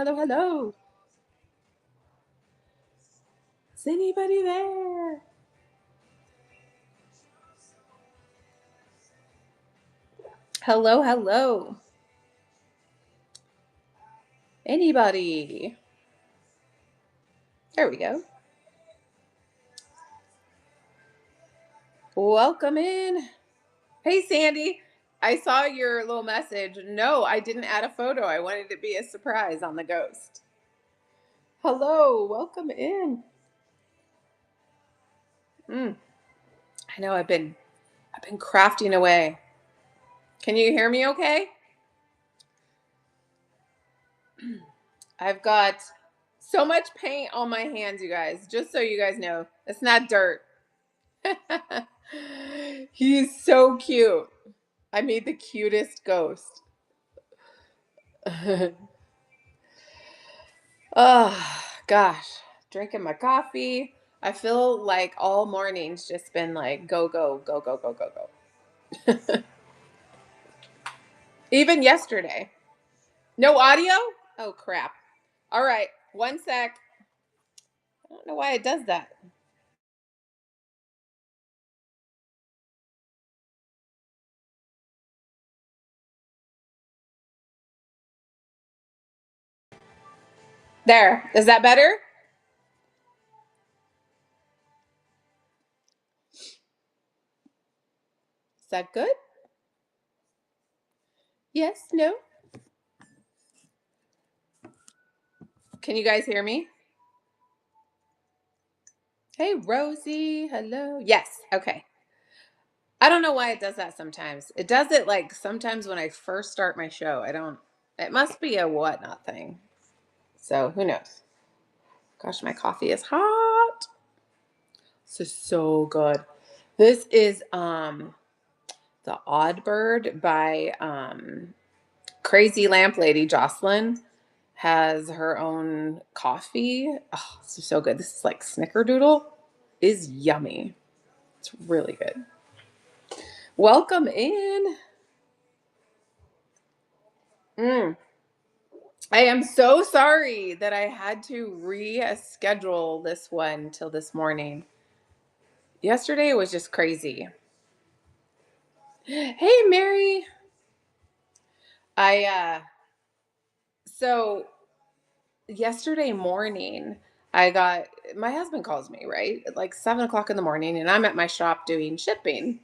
Hello, hello. Is anybody there? Hello, hello. Anybody? There we go. Welcome in. Hey, Sandy. I saw your little message. No, I didn't add a photo. I wanted it to be a surprise on the ghost. Hello, welcome in. Mm, I know I've been crafting away. Can you hear me okay? I've got so much paint on my hands, you guys. Just so you guys know, it's not dirt. He's so cute. I made the cutest ghost. Oh, gosh. Drinking my coffee. I feel like all morning's just been like go, go, go, go, go, go, go. Even yesterday. No audio? Oh, crap. All right. One sec. I don't know why it does that. There. Is that better? Is that good? Yes? No? Can you guys hear me? Hey, Rosie. Hello. Yes. Okay. I don't know why it does that sometimes. It does it like sometimes when I first start my show. I don't, it must be a whatnot thing. So who knows? Gosh, my coffee is hot. This is so good. This is the Odd Bird by Crazy Lamp Lady Jocelyn has her own coffee. Oh, it's so good. This is like snickerdoodle. Is yummy. It's really good. Welcome in. Mm. I am so sorry that I had to reschedule this one till this morning. Yesterday was just crazy. Hey, Mary. I so yesterday morning I got my husband calls me, right? At like 7 o'clock in the morning, and I'm at my shop doing shipping.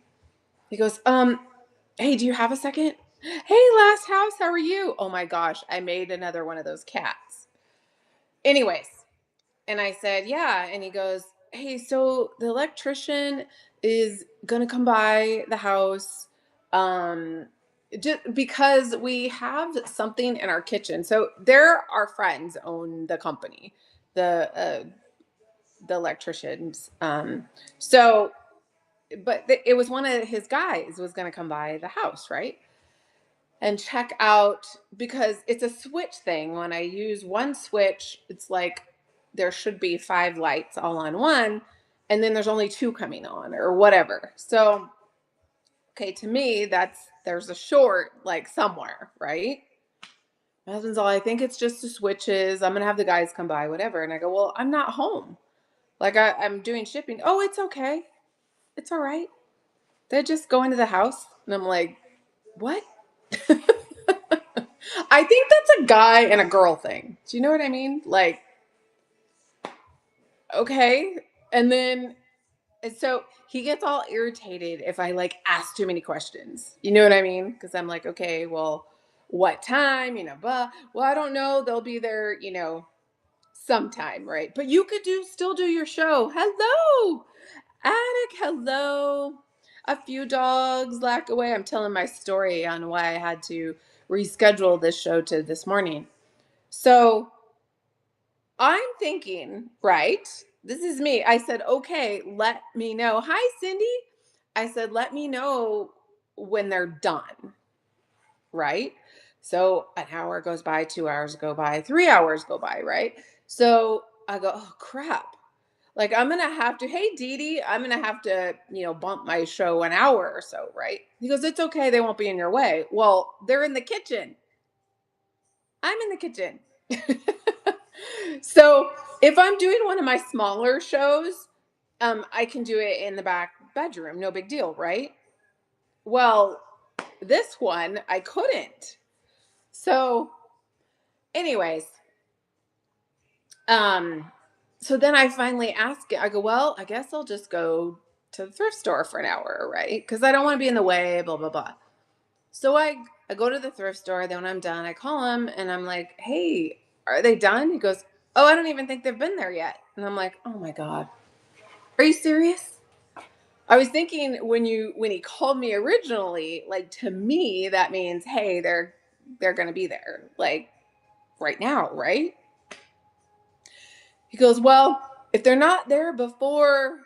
He goes, hey, do you have a second? Hey, last house, how are you? Oh my gosh, I made another one of those cats. Anyways, and I said, yeah. And he goes, hey, so the electrician is going to come by the house just because we have something in our kitchen. So there, our friends own the company, the the electricians. So, but it was one of his guys was going to come by the house, right? And check out because it's a switch thing. When I use one switch, it's like there should be five lights all on one, and then there's only two coming on or whatever. So, okay, to me, there's a short like somewhere, right? My husband's all, I think it's just the switches. I'm gonna have the guys come by, whatever. And I go, well, I'm not home. Like I'm doing shipping. Oh, it's okay. It's all right. They just go into the house, and I'm like, what? I think that's a guy and a girl thing. Do you know what I mean? Like, okay. And then, and so he gets all irritated if I like ask too many questions. You know what I mean? Because I'm like, okay, well, what time? But well, I don't know. They'll be there, sometime, right? But you could still do your show. Hello, Attic. Hello. A few dogs lack away. I'm telling my story on why I had to reschedule this show to this morning. So I'm thinking, right? This is me. I said, okay, let me know. Hi, Cindy. I said, let me know when they're done, right? So an hour goes by, 2 hours go by, 3 hours go by, right? So I go, oh crap. Like I'm gonna have to, hey Dee Dee, I'm gonna have to, bump my show an hour or so, right? He goes, it's okay, they won't be in your way. Well, they're in the kitchen. I'm in the kitchen. So if I'm doing one of my smaller shows, I can do it in the back bedroom, no big deal, right? Well, this one I couldn't. So, anyways, um, so then I finally asked it. I go, well, I guess I'll just go to the thrift store for an hour, right? Because I don't want to be in the way, blah blah blah. So I go to the thrift store. Then when I'm done, I call him and I'm like, hey, are they done? He goes, oh, I don't even think they've been there yet. And I'm like, oh my god, are you serious? I was thinking when he called me originally, like to me that means hey, they're gonna be there like right now, right? He goes, well, if they're not there before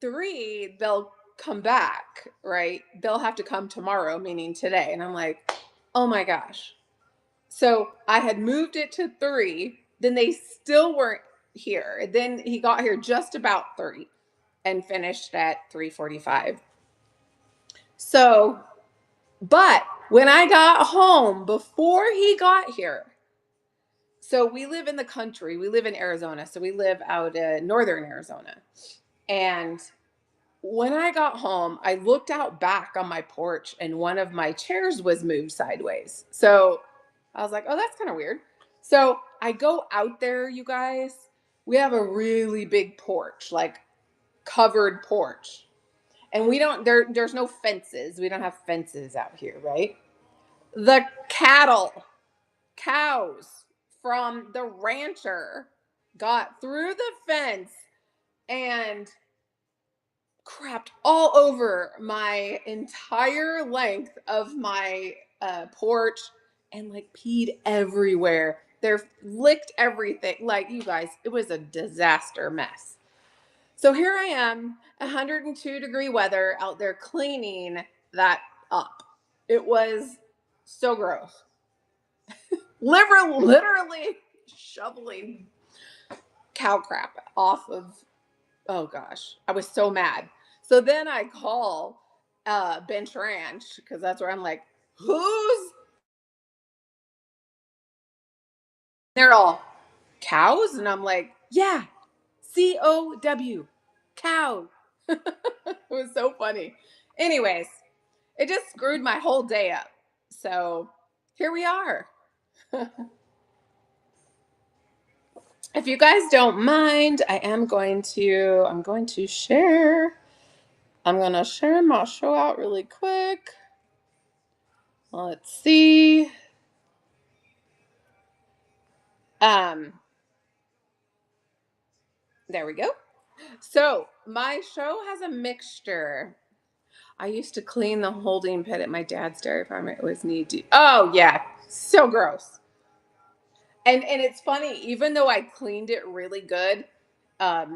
3, they'll come back, right? They'll have to come tomorrow, meaning today. And I'm like, oh my gosh. So I had moved it to 3, then they still weren't here. Then he got here just about 3 and finished at 3:45. So, but when I got home before he got here, so we live in the country, we live in Arizona, so we live out in northern Arizona. And when I got home, I looked out back on my porch and one of my chairs was moved sideways. So I was like, oh, that's kind of weird. So I go out there, you guys. We have a really big porch, like covered porch. And we don't there's no fences. We don't have fences out here, right? The cows from the rancher got through the fence and crapped all over my entire length of my porch and like peed everywhere. They're licked everything. Like you guys, it was a disaster mess. So here I am, 102-degree weather out there cleaning that up. It was so gross. Literally shoveling cow crap off of, oh gosh, I was so mad. So then I call Bench Ranch because that's where I'm like, who's, they're all cows? And I'm like, yeah, COW, cow. It was so funny. Anyways, it just screwed my whole day up. So here we are. If you guys don't mind, I'm going to share. I'm going to share my show out really quick. Let's see. Um, there we go. So my show has a mixture. I used to clean the holding pit at my dad's dairy farm. It was knee deep. Oh yeah, so gross. And it's funny, even though I cleaned it really good,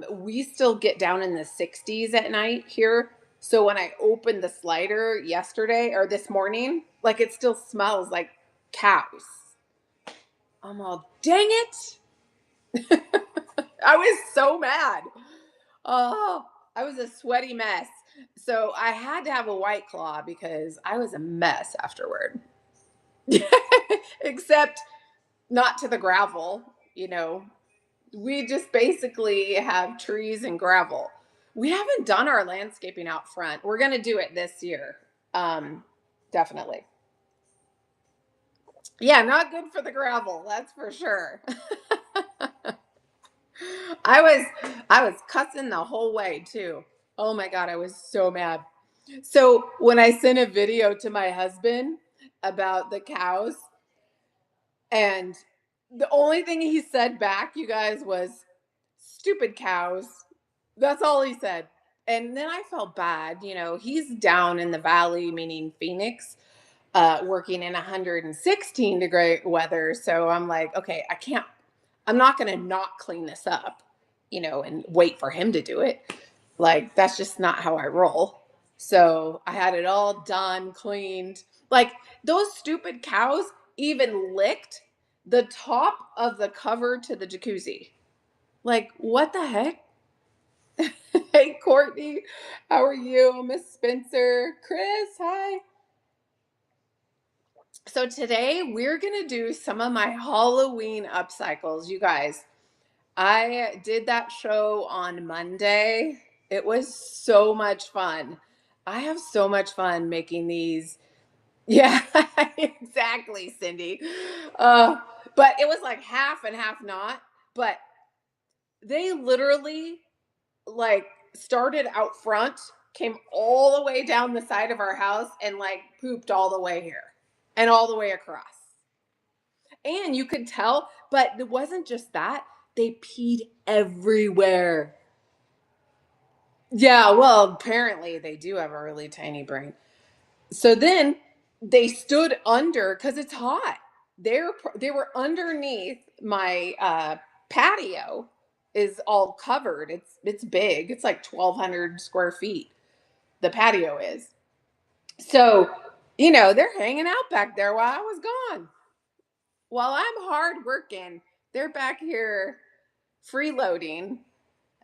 we still get down in the 60s at night here. So when I opened the slider yesterday or this morning, like it still smells like cows. I'm all, dang it. I was so mad. Oh, I was a sweaty mess. So I had to have a white claw because I was a mess afterward. Except not to the gravel, you know. We just basically have trees and gravel. We haven't done our landscaping out front. We're going to do it this year. Um, definitely. Yeah, not good for the gravel, that's for sure. I was I was cussing the whole way too. Oh my god, I was so mad. So when I sent a video to my husband about the cows, and the only thing he said back, you guys, was stupid cows. That's all he said. And then I felt bad. You know, he's down in the valley, meaning Phoenix, working in 116-degree weather. So I'm like, okay, I'm not going to not clean this up, you know, and wait for him to do it. Like, that's just not how I roll. So I had it all done, cleaned. Like, those stupid cows even licked the top of the cover to the jacuzzi. Like, what the heck? Hey, Courtney, how are you? Miss Spencer, Chris, hi. So today we're going to do some of my Halloween upcycles. You guys, I did that show on Monday. It was so much fun. I have so much fun making these. Yeah, exactly, Cindy. Uh, but it was like half and half not. But they literally like started out front, came all the way down the side of our house, and like pooped all the way here and all the way across. And you could tell, but it wasn't just that. They peed everywhere. Yeah, well, apparently they do have a really tiny brain. So then they stood under because it's hot. They were underneath my patio is all covered. It's big. It's like 1,200 square feet. The patio is. So, they're hanging out back there while I was gone. While I'm hard working, they're back here freeloading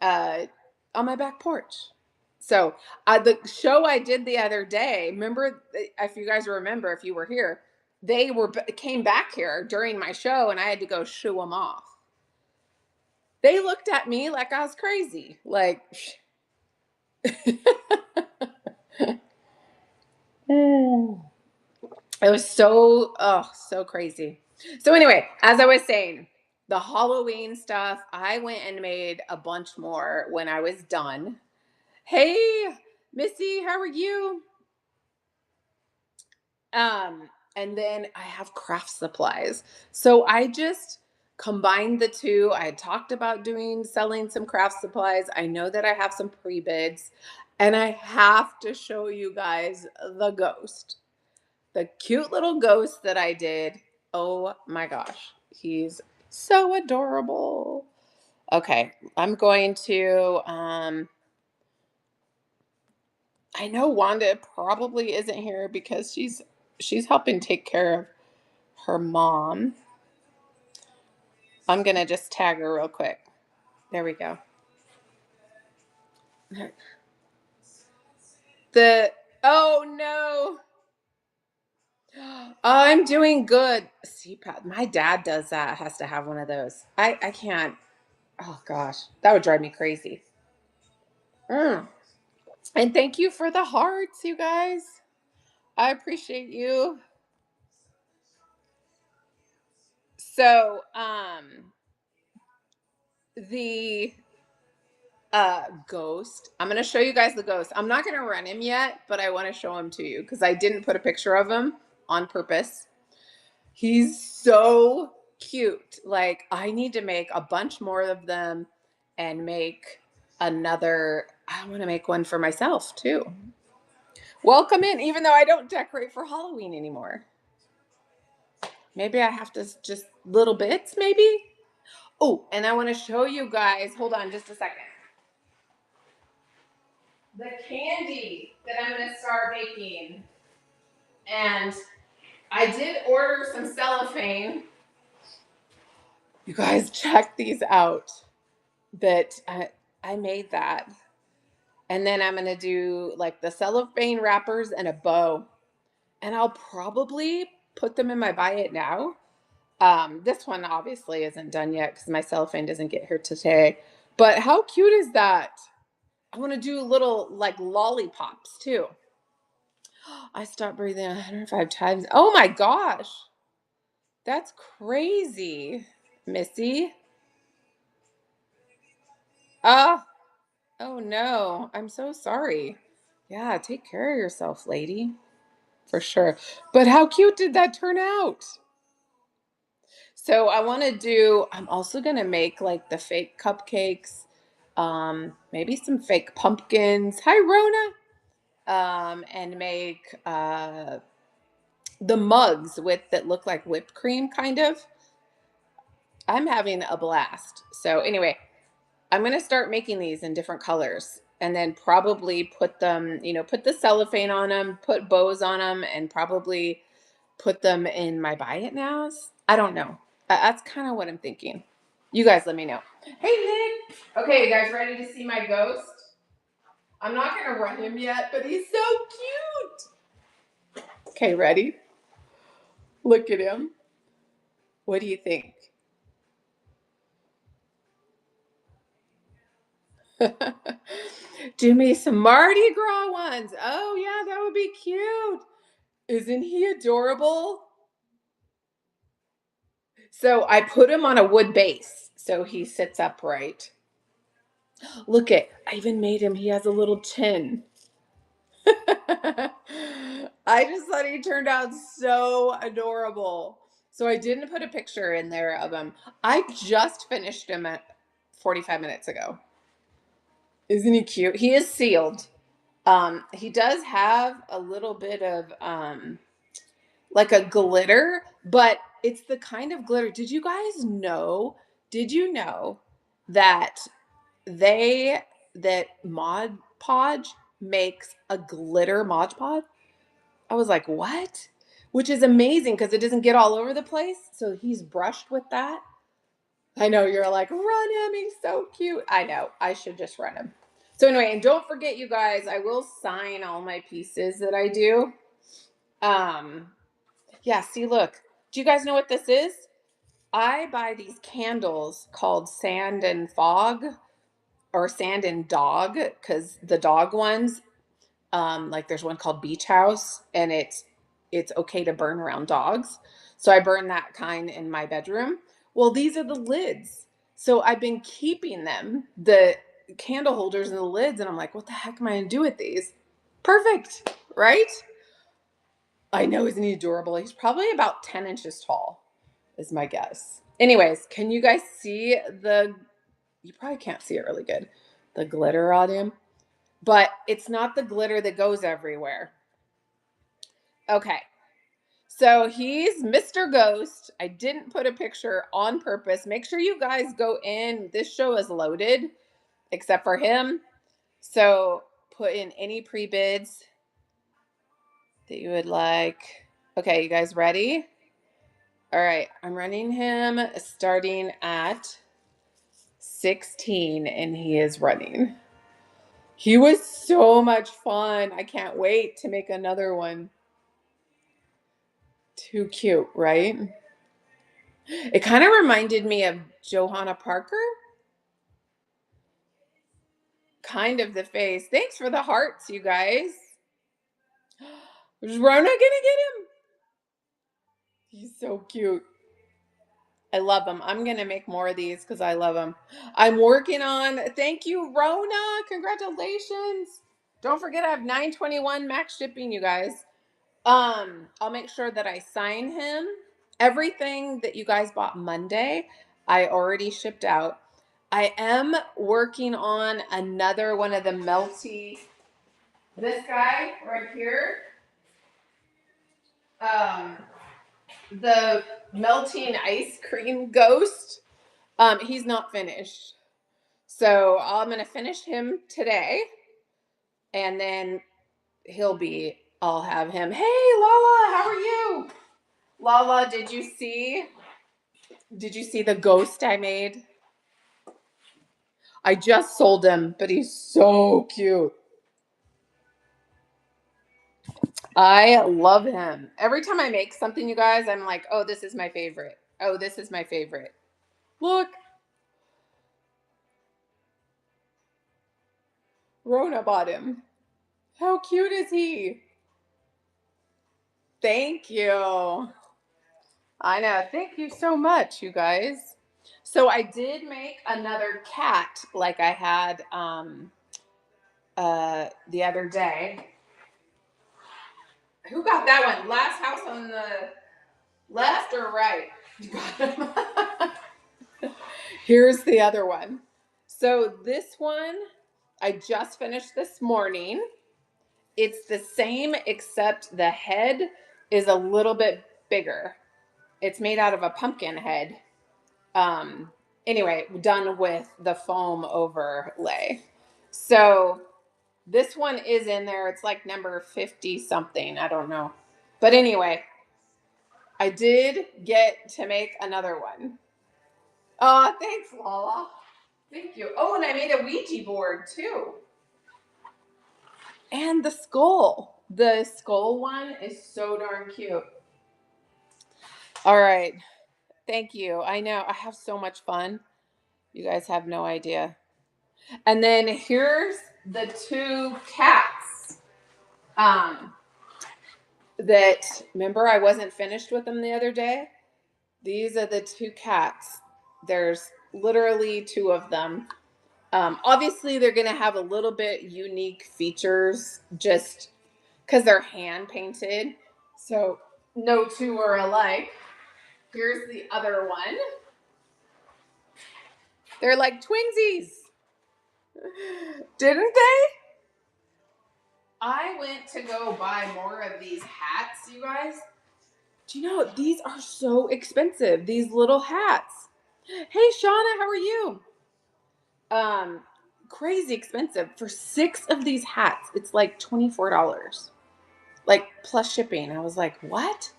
uh, on my back porch. So the show I did the other day, remember if you guys remember if you were here, they came back here during my show, and I had to go shoo them off. They looked at me like I was crazy, like. It was so crazy. So anyway, as I was saying, the Halloween stuff, I went and made a bunch more when I was done. Hey, Missy, how are you? And then I have craft supplies. So I just combined the two. I had talked about selling some craft supplies. I know that I have some pre-bids, and I have to show you guys the ghost. The cute little ghost that I did. Oh my gosh. He's so adorable. Okay, I'm going to I know Wanda probably isn't here because she's helping take care of her mom. I'm going to just tag her real quick. There we go. The Oh no. I'm doing good. CPAP. My dad does that. Has to have one of those. I can't. Oh gosh, that would drive me crazy. Mm. And thank you for the hearts, you guys. I appreciate you. So, the ghost. I'm going to show you guys the ghost. I'm not going to run him yet, but I want to show him to you because I didn't put a picture of him on purpose. He's so cute. Like, I need to make a bunch more of them and make another. I want to make one for myself too. Welcome in, even though I don't decorate for Halloween anymore. Maybe I have to just little bits, maybe. Oh, and I want to show you guys. Hold on just a second. The candy that I'm going to start making. And I did order some cellophane. You guys check these out. That I made that. And then I'm going to do like the cellophane wrappers and a bow. And I'll probably put them in my buy it now. This one obviously isn't done yet because my cellophane doesn't get here today. But how cute is that? I want to do little like lollipops too. I stopped breathing 105 times. Oh my gosh. That's crazy, Missy. Ah, oh no. I'm so sorry. Yeah, take care of yourself, lady. For sure. But how cute did that turn out? So I want to I'm also going to make like the fake cupcakes, maybe some fake pumpkins. Hi, Rona. And make the mugs that look like whipped cream, kind of. I'm having a blast. So anyway, I'm gonna start making these in different colors, and then probably put them, put the cellophane on them, put bows on them, and probably put them in my buy it nows. I don't know. That's kind of what I'm thinking. You guys let me know. Hey, Nick. Okay, you guys ready to see my ghost? I'm not gonna run him yet, but he's so cute. Okay, ready? Look at him. What do you think? Do me some Mardi Gras ones. Oh, yeah, that would be cute. Isn't he adorable? So I put him on a wood base so he sits upright. Look at, I even made him, he has a little chin. I just thought he turned out so adorable. So I didn't put a picture in there of him. I just finished him at 45 minutes ago. Isn't he cute? He is sealed. He does have a little bit of like a glitter, but it's the kind of glitter. Did you guys know? Did you know that they that Mod Podge makes a glitter Mod Podge? I was like, what? Which is amazing because it doesn't get all over the place. So he's brushed with that. I know you're like, run him. He's so cute. I know. I should just run him. So anyway, and don't forget, you guys, I will sign all my pieces that I do. Um, yeah, see, look. Do you guys know what this is? I buy these candles called Sand and Fog or Sand and Dog because the dog ones, like there's one called Beach House, and it's okay to burn around dogs. So I burn that kind in my bedroom. Well, these are the lids. So I've been keeping them, the candle holders and the lids, and I'm like, what the heck am I gonna do with these? Perfect, right? I know, isn't he adorable? He's probably about 10 inches tall, is my guess. Anyways, can you guys see you probably can't see it really good, the glitter on him? But it's not the glitter that goes everywhere. Okay. So he's Mr. Ghost. I didn't put a picture on purpose. Make sure you guys go in. This show is loaded except for him. So put in any pre-bids that you would like. Okay, you guys ready? All right, I'm running him starting at 16 and he is running. He was so much fun. I can't wait to make another one. Too cute, right? It kind of reminded me of Johanna Parker. Kind of the face. Thanks for the hearts, you guys. Is Rona gonna get him? He's so cute. I love him. I'm gonna make more of these because I love him. I'm working on. Thank you, Rona. Congratulations. Don't forget I have 921 max shipping, you guys. I'll make sure that I sign him. Everything that you guys bought Monday, I already shipped out. I am working on another one of the melty. This guy right here, um, the melting ice cream ghost. He's not finished, so I'm gonna finish him today, and then he'll be. I'll have him. Hey, Lala, how are you? Lala, did you see? Did you see the ghost I made? I just sold him, but he's so cute. I love him. Every time I make something, you guys, I'm like, oh, this is my favorite. Oh, this is my favorite. Look, Rona bought him. How cute is he? Thank you. I know. Thank you so much, you guys. So I did make another cat like I had the other day. Who got that one? Last house on the left or right? You got him. Here's the other one. So this one I just finished this morning. It's the same except the head is a little bit bigger. It's made out of a pumpkin head. Um, anyway, done with the foam overlay. So this one is in there. It's like number 50 something. I don't know. But anyway, I did get to make another one. Thanks, Lala. Thank you. Oh, and I made a Ouija board too. And the skull. The skull one is so darn cute. All right. Thank you. I know I have so much fun. You guys have no idea. And then here's the two cats. Um, that remember I wasn't finished with them the other day. These are the two cats. There's literally two of them. Obviously, they're going to have a little bit unique features just because they're hand painted. So, no two are alike. Here's the other one. They're like twinsies. Didn't they? I went to go buy more of these hats, you guys. Do you know these are so expensive? These little hats. Hey, Shauna, how are you? Um, Crazy expensive for 6 of these hats. It's like $24, like plus shipping. I was like, what?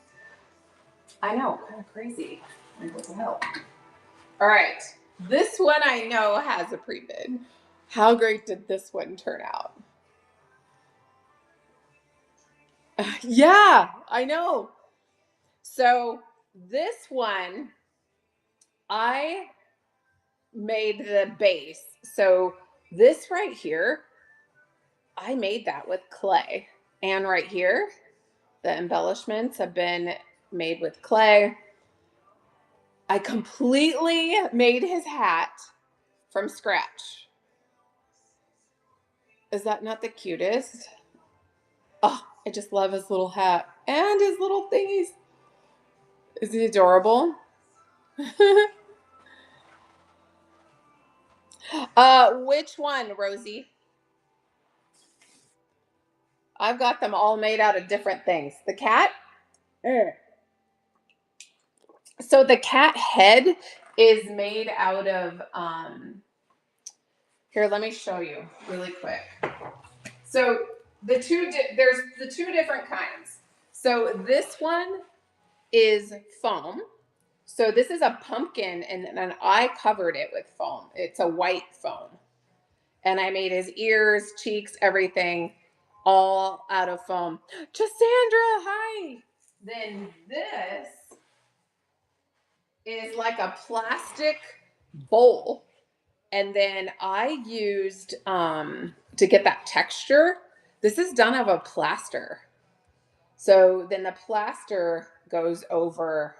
I know, kind of crazy. Like, what the hell? All right, this one I know has a pre-bid. How great did this one turn out? Yeah, I know. So this one, I made the base. So this right here, I made that with clay. And right here, the embellishments have been made with clay. I completely made his hat from scratch. Is that not the cutest? Oh, I just love his little hat and his little thingies. Is he adorable? Which one, Rosie? I've got them all made out of different things. The cat? So the cat head is made out of here, let me show you really quick. So there's the two different kinds. So this one is foam. So this is a pumpkin, and I covered it with foam. It's a white foam. And I made his ears, cheeks, everything all out of foam. Cassandra, hi. Then this is like a plastic bowl. And then I used to get that texture. This is done of a plaster. So then the plaster goes over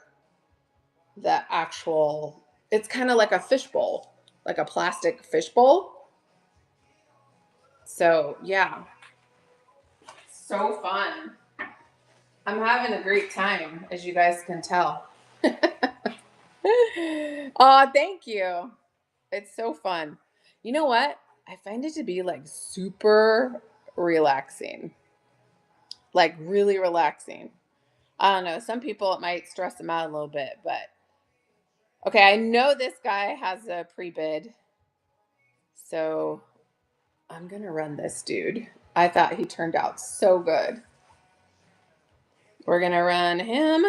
the actual, it's kind of like a fishbowl, like a plastic fishbowl. So yeah, so fun. I'm having a great time, as you guys can tell. Oh, thank you. It's so fun. You know what? I find it to be like super relaxing, like really relaxing. I don't know. Some people it might stress them out a little bit, but okay. I know this guy has a pre bid, so I'm gonna run this dude. I thought he turned out so good. We're gonna run him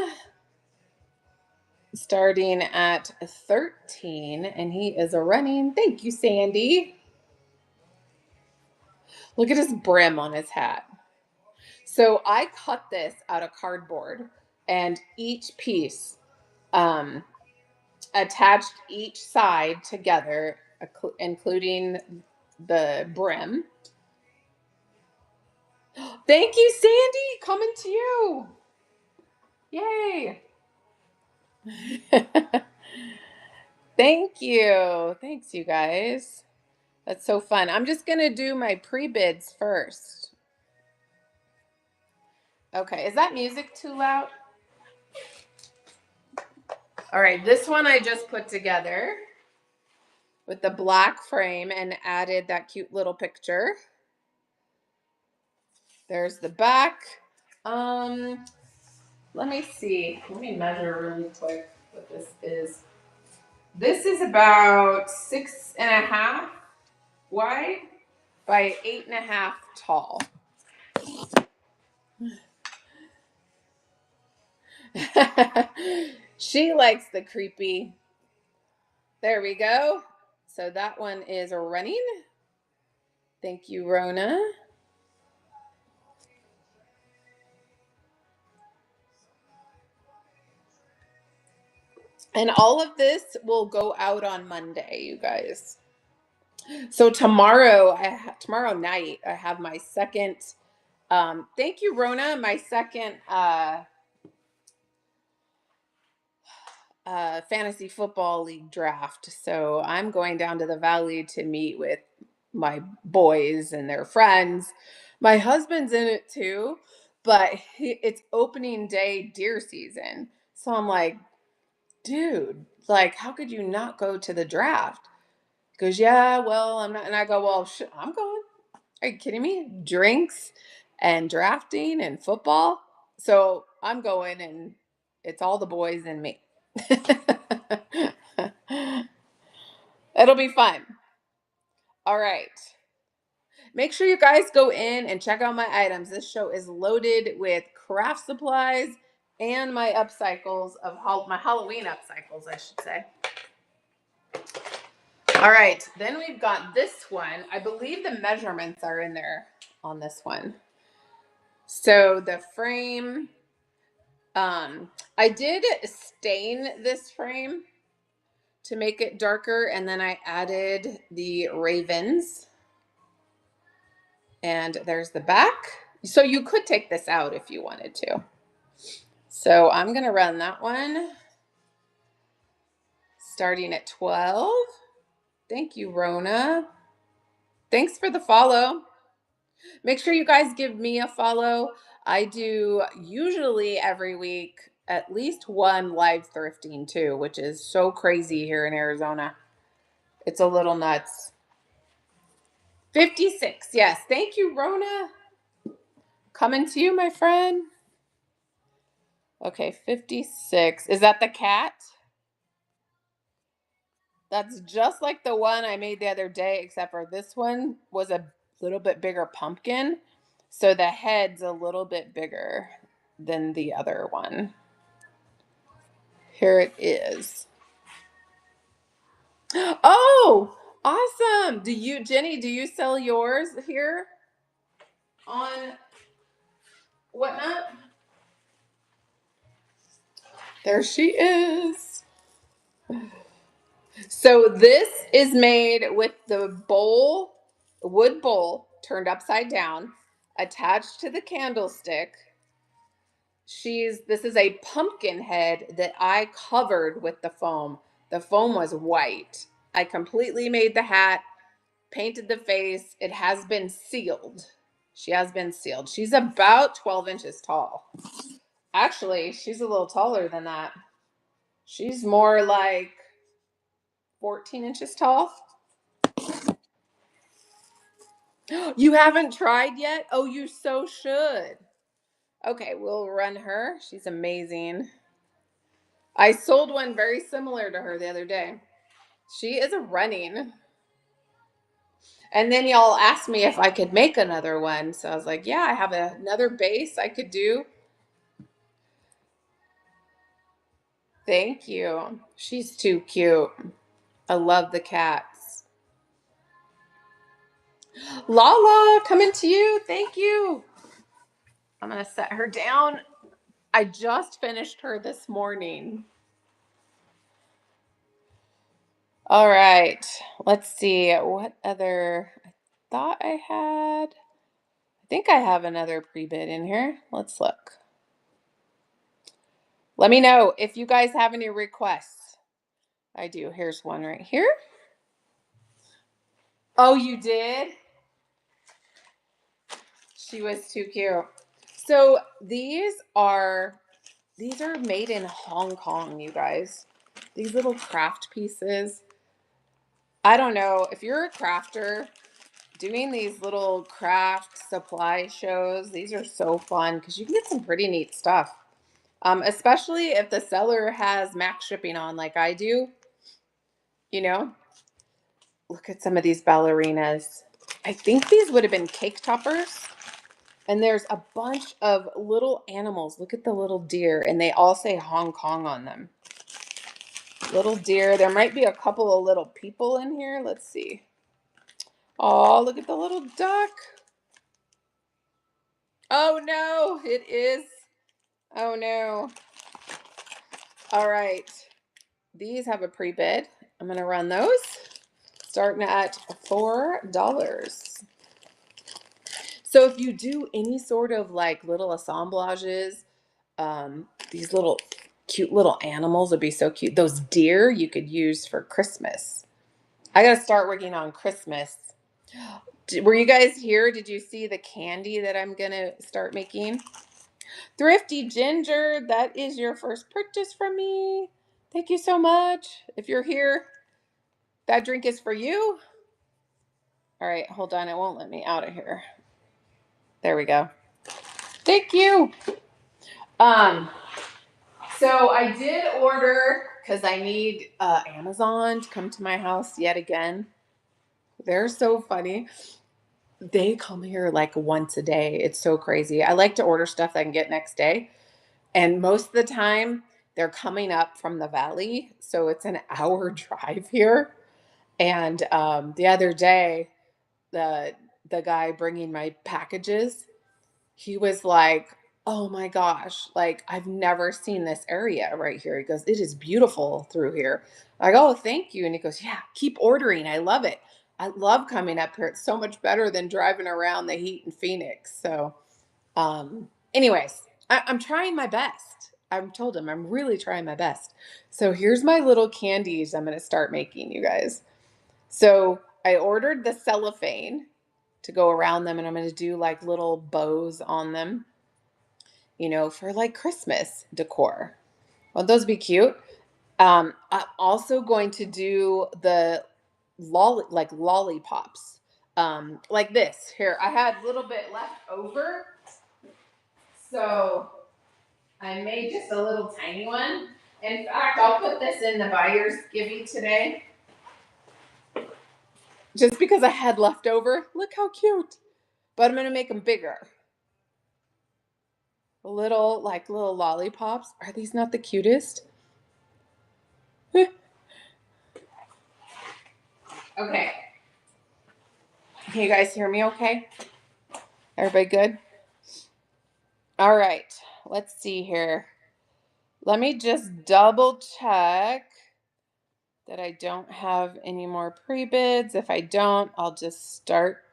starting at 13, and he is a running. Thank you, Sandy. Look at his brim on his hat. So I cut this out of cardboard, and each piece um, attached each side together, including the brim. Thank you, Sandy. Coming to you. Yay. Thank you. Thanks, you guys. That's so fun. I'm just going to do my pre-bids first. Okay. Is that music too loud? All right. This one I just put together with the black frame and added that cute little picture. There's the back. Let me see. Let me measure really quick what this is. This is about 6.5 wide by 8.5 tall. She likes the creepy. There we go. So that one is running. Thank you, Rona. And all of this will go out on Monday, you guys. So tomorrow, tomorrow night, I have my second. Thank you, Rona. My second fantasy football league draft. So I'm going down to the valley to meet with my boys and their friends. My husband's in it too, but it's opening day deer season. So I'm like, dude, like, how could you not go to the draft? He goes, yeah, well, I'm not. And I go, well, I'm going. Are you kidding me? Drinks and drafting and football. So I'm going, and it's all the boys and me. It'll be fun. All right. Make sure you guys go in and check out my items. This show is loaded with craft supplies and my upcycles of my Halloween upcycles, I should say. All right. Then we've got this one. I believe the measurements are in there on this one. So the frame, I did stain this frame to make it darker, and then I added the ravens. And there's the back. So you could take this out if you wanted to. So I'm going to run that one starting at 12. Thank you, Rona. Thanks for the follow. Make sure you guys give me a follow. I do usually every week at least one live thrifting too, which is so crazy here in Arizona. It's a little nuts. 56. Yes. Thank you, Rona. Coming to you, my friend. Okay, 56. Is that the cat? That's just like the one I made the other day, except for this one was a little bit bigger pumpkin. So the head's a little bit bigger than the other one. Here it is. Oh, awesome. Jenny, do you sell yours here on Whatnot? There she is. So this is made with the bowl, wood bowl turned upside down, attached to the candlestick. This is a pumpkin head that I covered with the foam. The foam was white. I completely made the hat, painted the face. It has been sealed. She has been sealed. She's about 12 inches tall. Actually, she's a little taller than that. She's more like 14 inches tall. You haven't tried yet? Oh, you so should. Okay, we'll run her. She's amazing. I sold one very similar to her the other day. She is a running. And then y'all asked me if I could make another one. So I was like, yeah, I have another base I could do. Thank you. She's too cute. I love the cats. Lala, coming to you. Thank you. I'm going to set her down. I just finished her this morning. All right. Let's see. What other? I thought I had. I think I have another pre-bid in here. Let's look. Let me know if you guys have any requests. I do. Here's one right here. Oh, you did? She was too cute. So these are made in Hong Kong, you guys. These little craft pieces. I don't know if you're a crafter doing these little craft supply shows. These are so fun because you can get some pretty neat stuff. Especially if the seller has max shipping on like I do, you know. Look at some of these ballerinas. I think these would have been cake toppers. And there's a bunch of little animals. Look at the little deer. And they all say Hong Kong on them. Little deer. There might be a couple of little people in here. Let's see. Oh, look at the little duck. Oh, no. It is. Oh, no. All right. These have a pre-bid. I'm going to run those starting at $4. So if you do any sort of like little assemblages, these little cute little animals would be so cute. Those deer you could use for Christmas. I got to start working on Christmas. Were you guys here? Did you see the candy that I'm going to start making? Thrifty Ginger, that is your first purchase from me. Thank you so much. If you're here, that drink is for you. All right, hold on. It won't let me out of here. There we go. Thank you. Um, so I did order because I need Amazon to come to my house yet again. They're so funny. They come here like once a day. It's so crazy. I like to order stuff that I can get next day. And most of the time, they're coming up from the valley. So it's an hour drive here. And the other day, the the guy bringing my packages, he was like, "Oh my gosh, like I've never seen this area right here." He goes, "It is beautiful through here." I go, "Oh, thank you." And he goes, "Yeah, keep ordering. I love it. I love coming up here. It's so much better than driving around the heat in Phoenix." So, anyways, I'm trying my best. I've told him I'm really trying my best. So here's my little candies I'm going to start making, you guys. So I ordered the cellophane to go around them, and I'm going to do like little bows on them, for like Christmas decor. Won't those be cute? I'm also going to do the like lollipops, like this. Here, I had a little bit left over, so I made just a little tiny one. In fact, I'll put this in the buyer's givey today, just because I had leftover. Look how cute! But I'm gonna make them bigger. Little lollipops. Are these not the cutest? Okay. Can you guys hear me okay? Everybody good? All right. Let's see here. Let me just double check that I don't have any more pre-bids. If I don't, I'll just start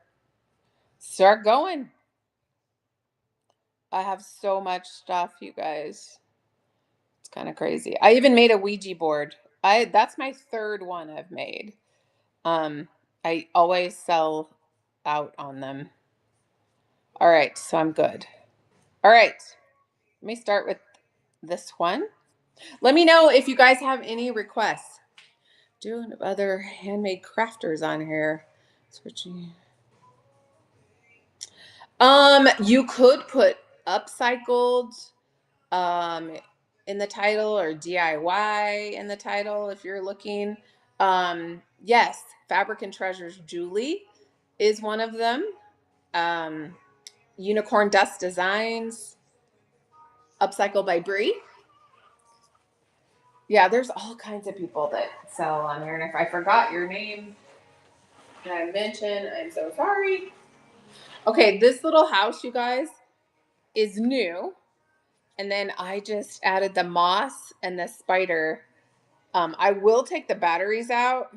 going. I have so much stuff, you guys. It's kind of crazy. I even made a Ouija board. That's my third one I've made. Um, I always sell out on them. All right, so I'm good. All right, let me start with this one. Let me know if you guys have any requests. Doing other handmade crafters on here. Switching. You could put upcycled um in the title, or DIY in the title if you're looking. Yes, Fabric and Treasures Julie is one of them. Um, Unicorn Dust Designs, Upcycle by Bree. Yeah, there's all kinds of people that sell on here, and if I forgot your name that I mentioned, I'm so sorry. Okay, this little house, you guys, is new, and then I just added the moss and the spider. I will take the batteries out,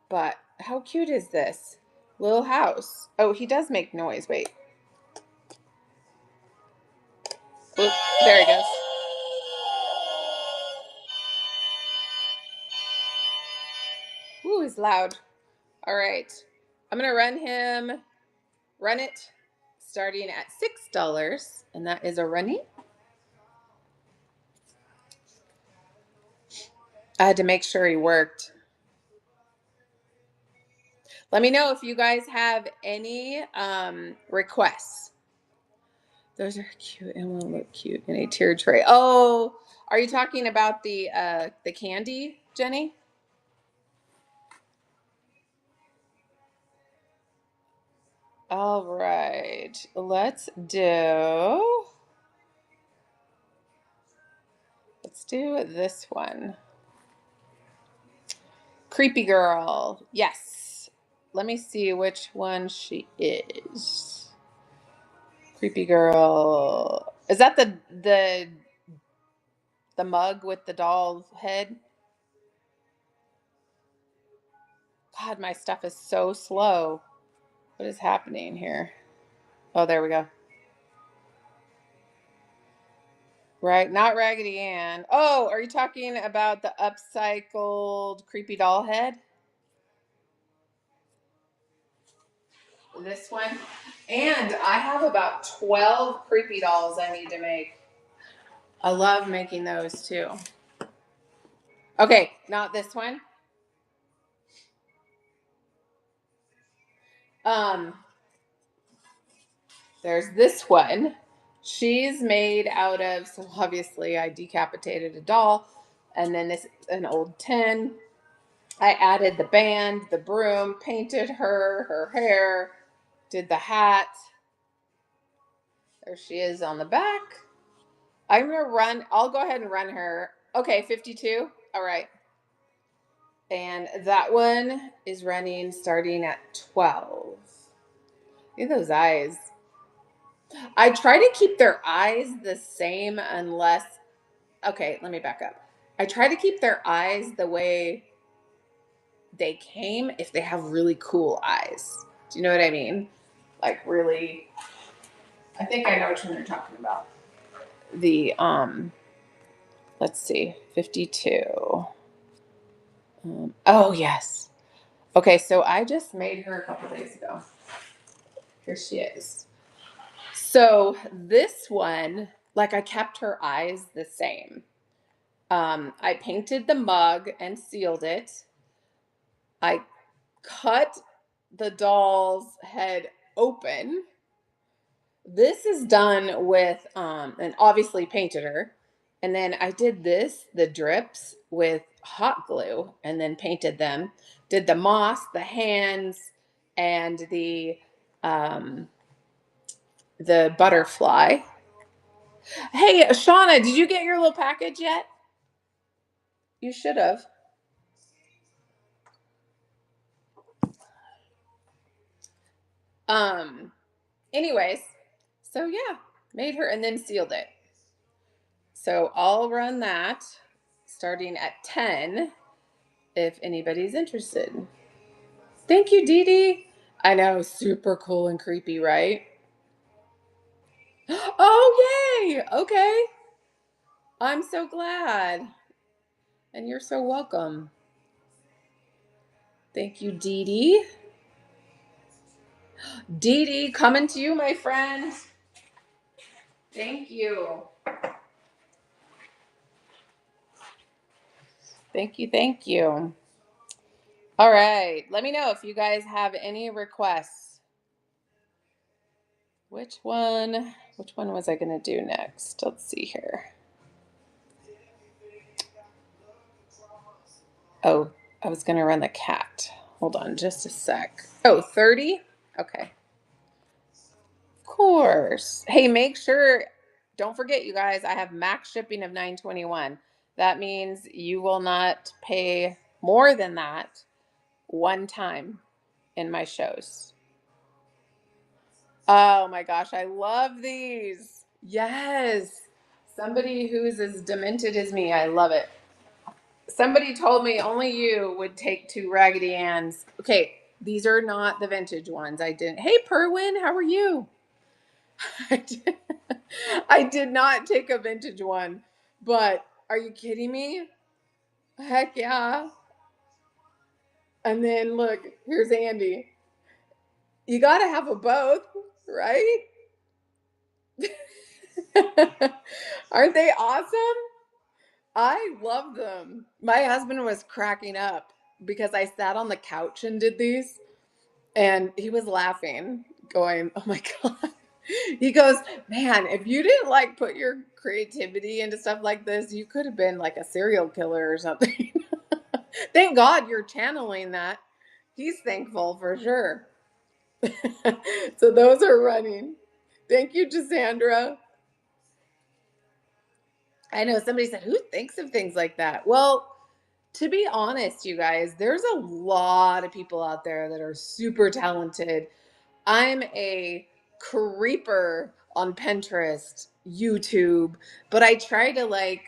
but how cute is this little house? Oh, he does make noise. Wait. Oop, there he goes. Ooh, he's loud. All right. I'm going to run it starting at $6, and that is a runny. I had to make sure he worked. Let me know if you guys have any requests. Those are cute and will look cute in a tier tray. Oh, are you talking about the candy, Jenny? All right, let's do this one. Creepy girl. Yes. Let me see which one she is. Creepy girl. Is that the The mug with the doll head. God, my stuff is so slow. What is happening here? Oh, there we go. Right, not Raggedy Ann. Oh, are you talking about the upcycled creepy doll head? This one? And I have about 12 creepy dolls I need to make. I love making those too. Okay, not this one. Um, there's this one. She's made out of, so obviously I decapitated a doll, and then this an old tin. I added the band, the broom, painted her hair, did the hat. There she is on the back. I'm gonna run, I'll go ahead and run her. Okay, 52. All right. And that one is running starting at 12. Look at those eyes. I try to keep their eyes the same unless, okay, let me back up. I try to keep their eyes the way they came if they have really cool eyes. Do you know what I mean? Like really, I think I know which one you're talking about. The, let's see, 52. Oh, yes. Okay, so I just made her a couple days ago. Here she is. So this one, like I kept her eyes the same. I painted the mug and sealed it. I cut the doll's head open. This is done with, and obviously painted her. And then I did this, the drips, with hot glue and then painted them. Did the moss, the hands, and um, the butterfly. Hey, Shauna, did you get your little package yet? You should have. Um, anyways, so yeah, made her and then sealed it. So I'll run that starting at 10 if anybody's interested. Thank you, Dee Dee. I know, super cool and creepy, right? Oh, yay! Okay. I'm so glad. And you're so welcome. Thank you, Dee Dee. Dee Dee, coming to you, my friend. Thank you. Thank you. Thank you. All right. Let me know if you guys have any requests. Which one? Which one was I going to do next? Let's see here. Oh, I was going to run the cat. Hold on just a sec. Oh, 30? Okay. Of course. Hey, make sure, don't forget, you guys, I have max shipping of $9.21. That means you will not pay more than that one time in my shows. Oh my gosh, I love these. Yes. Somebody who's as demented as me. I love it. Somebody told me only you would take two Raggedy Anns. Okay, these are not the vintage ones. I didn't. Hey, Perwin, how are you? I did not take a vintage one, but are you kidding me? Heck yeah. And then look, here's Andy. You got to have a both, right? Aren't they awesome? I love them. My husband was cracking up because I sat on the couch and did these, and he was laughing, going, "Oh my God." He goes, "Man, if you didn't like put your creativity into stuff like this, you could have been like a serial killer or something." Thank God you're channeling that. He's thankful for sure. So those are running. Thank you, Cassandra. I know somebody said, who thinks of things like that? Well, to be honest, you guys, there's a lot of people out there that are super talented. I'm a creeper on Pinterest, YouTube, but I try to like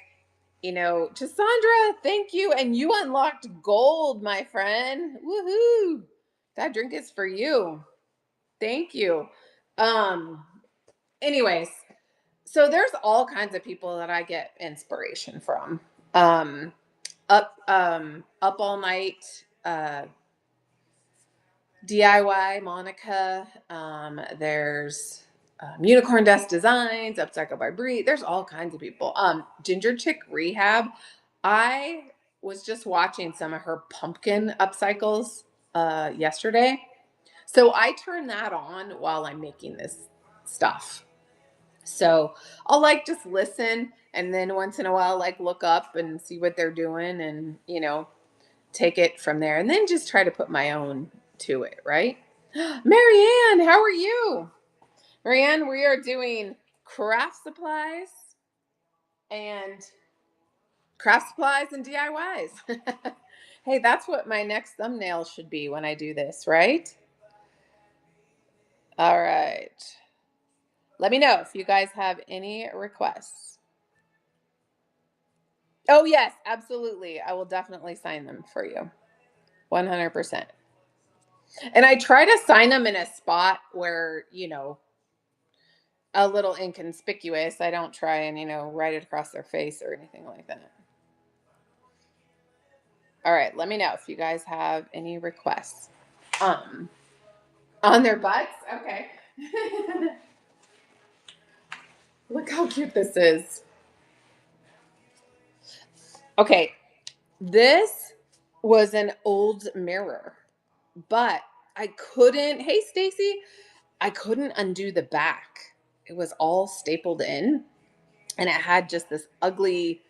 Cassandra, thank you. And you unlocked gold, my friend. Woohoo. That drink is for you. Thank you. Um, anyways, so there's all kinds of people that I get inspiration from. Um, up all night, DIY Monica. There's Unicorn Dust Designs, Upcycle by Bree. There's all kinds of people. Ginger Chick Rehab. I was just watching some of her pumpkin upcycles yesterday. So I turn that on while I'm making this stuff. So I'll like just listen and then once in a while like look up and see what they're doing and take it from there and then just try to put my own to it, right? Marianne, how are you? Marianne, we are doing craft supplies and DIYs. Hey, that's what my next thumbnail should be when I do this, right? All right. Let me know if you guys have any requests. Oh, yes, absolutely. I will definitely sign them for you. 100%. And I try to sign them in a spot where, a little inconspicuous. I don't try and, write it across their face or anything like that. All right, let me know if you guys have any requests. On their butts? Okay. Look how cute this is. Okay, this was an old mirror, but I couldn't, hey Stacy, I couldn't undo the back. It was all stapled in and it had just this ugly,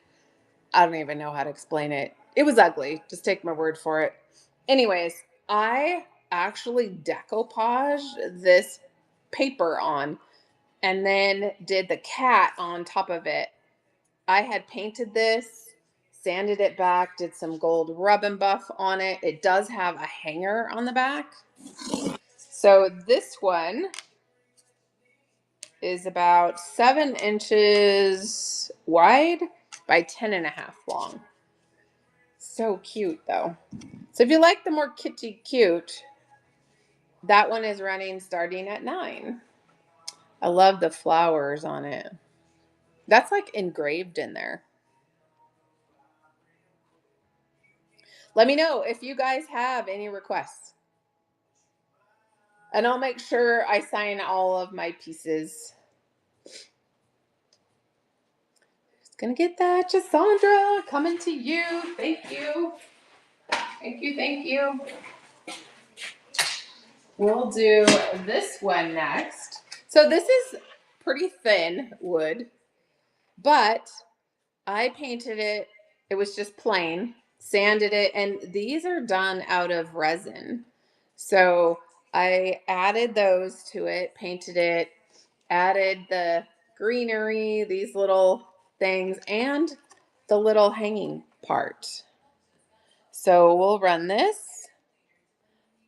I don't even know how to explain it. It was ugly. Just take my word for it. Anyways, I actually decoupaged this paper on and then did the cat on top of it. I had painted this, sanded it back, did some gold rub and buff on it. It does have a hanger on the back. So this one is about 7 inches wide by 10.5 long. So cute though. So if you like the more kitty cute, that one is running starting at $9. I love the flowers on it. That's like engraved in there. Let me know if you guys have any requests. And I'll make sure I sign all of my pieces. Just gonna get that, Cassandra, coming to you. Thank you. Thank you, thank you. We'll do this one next. So this is pretty thin wood, but I painted it. It was just plain, sanded it, and these are done out of resin. So I added those to it, painted it, added the greenery, these little things, and the little hanging part. So we'll run this.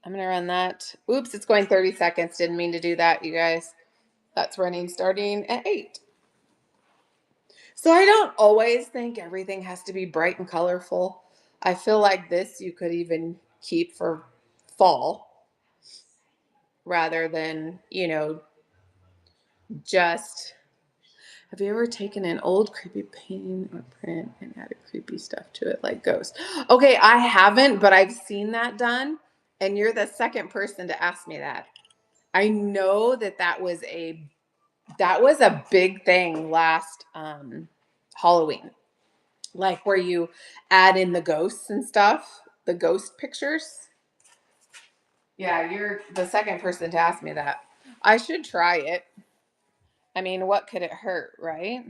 I'm going to run that. Oops, it's going 30 seconds. Didn't mean to do that, you guys. That's running starting at 8. So I don't always think everything has to be bright and colorful. I feel like this you could even keep for fall rather than, just. Have you ever taken an old creepy painting or print and added creepy stuff to it like ghosts? Okay, I haven't, but I've seen that done. And you're the second person to ask me that. I know that was a big thing last Halloween. Like where you add in the ghosts and stuff, the ghost pictures. Yeah, you're the second person to ask me that. I should try it. I mean, what could it hurt, right?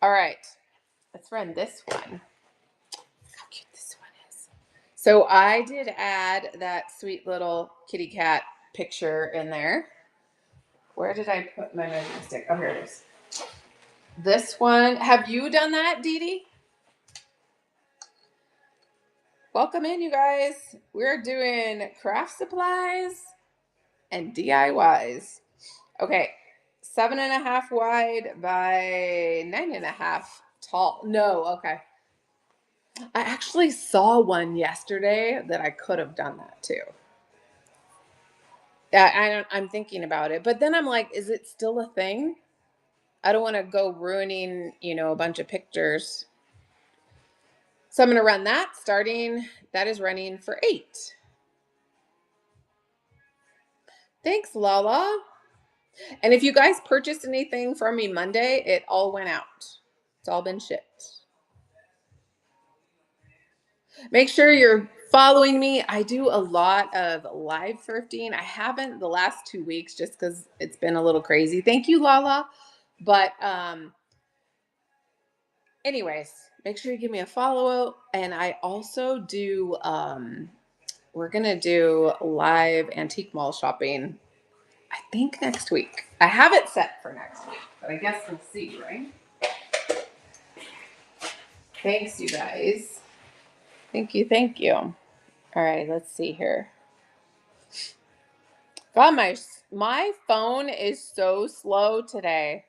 All right, let's run this one. How cute this one is. So I did add that sweet little kitty cat picture in there. Where did I put my measuring stick? Oh, here it is. This one. Have you done that, Dee Dee? Welcome in, you guys. We're doing craft supplies and DIYs. Okay, 7.5 wide by 9.5 tall. No, okay. I actually saw one yesterday that I could have done that too. I'm thinking about it, but then I'm like, is it still a thing? I don't want to go ruining, a bunch of pictures. So I'm going to run that starting. That is running for 8. Thanks, Lala. And if you guys purchased anything from me Monday, it all went out. It's all been shipped. Make sure you're following me. I do a lot of live thrifting. I haven't the last 2 weeks just because it's been a little crazy. Thank you, Lala. But anyways, make sure you give me a follow. And I also do we're gonna do live antique mall shopping, I think next week. I have it set for next week, but I guess we'll see, right? Thanks, you guys. Thank you, thank you. All right, let's see here. God, my phone is so slow today.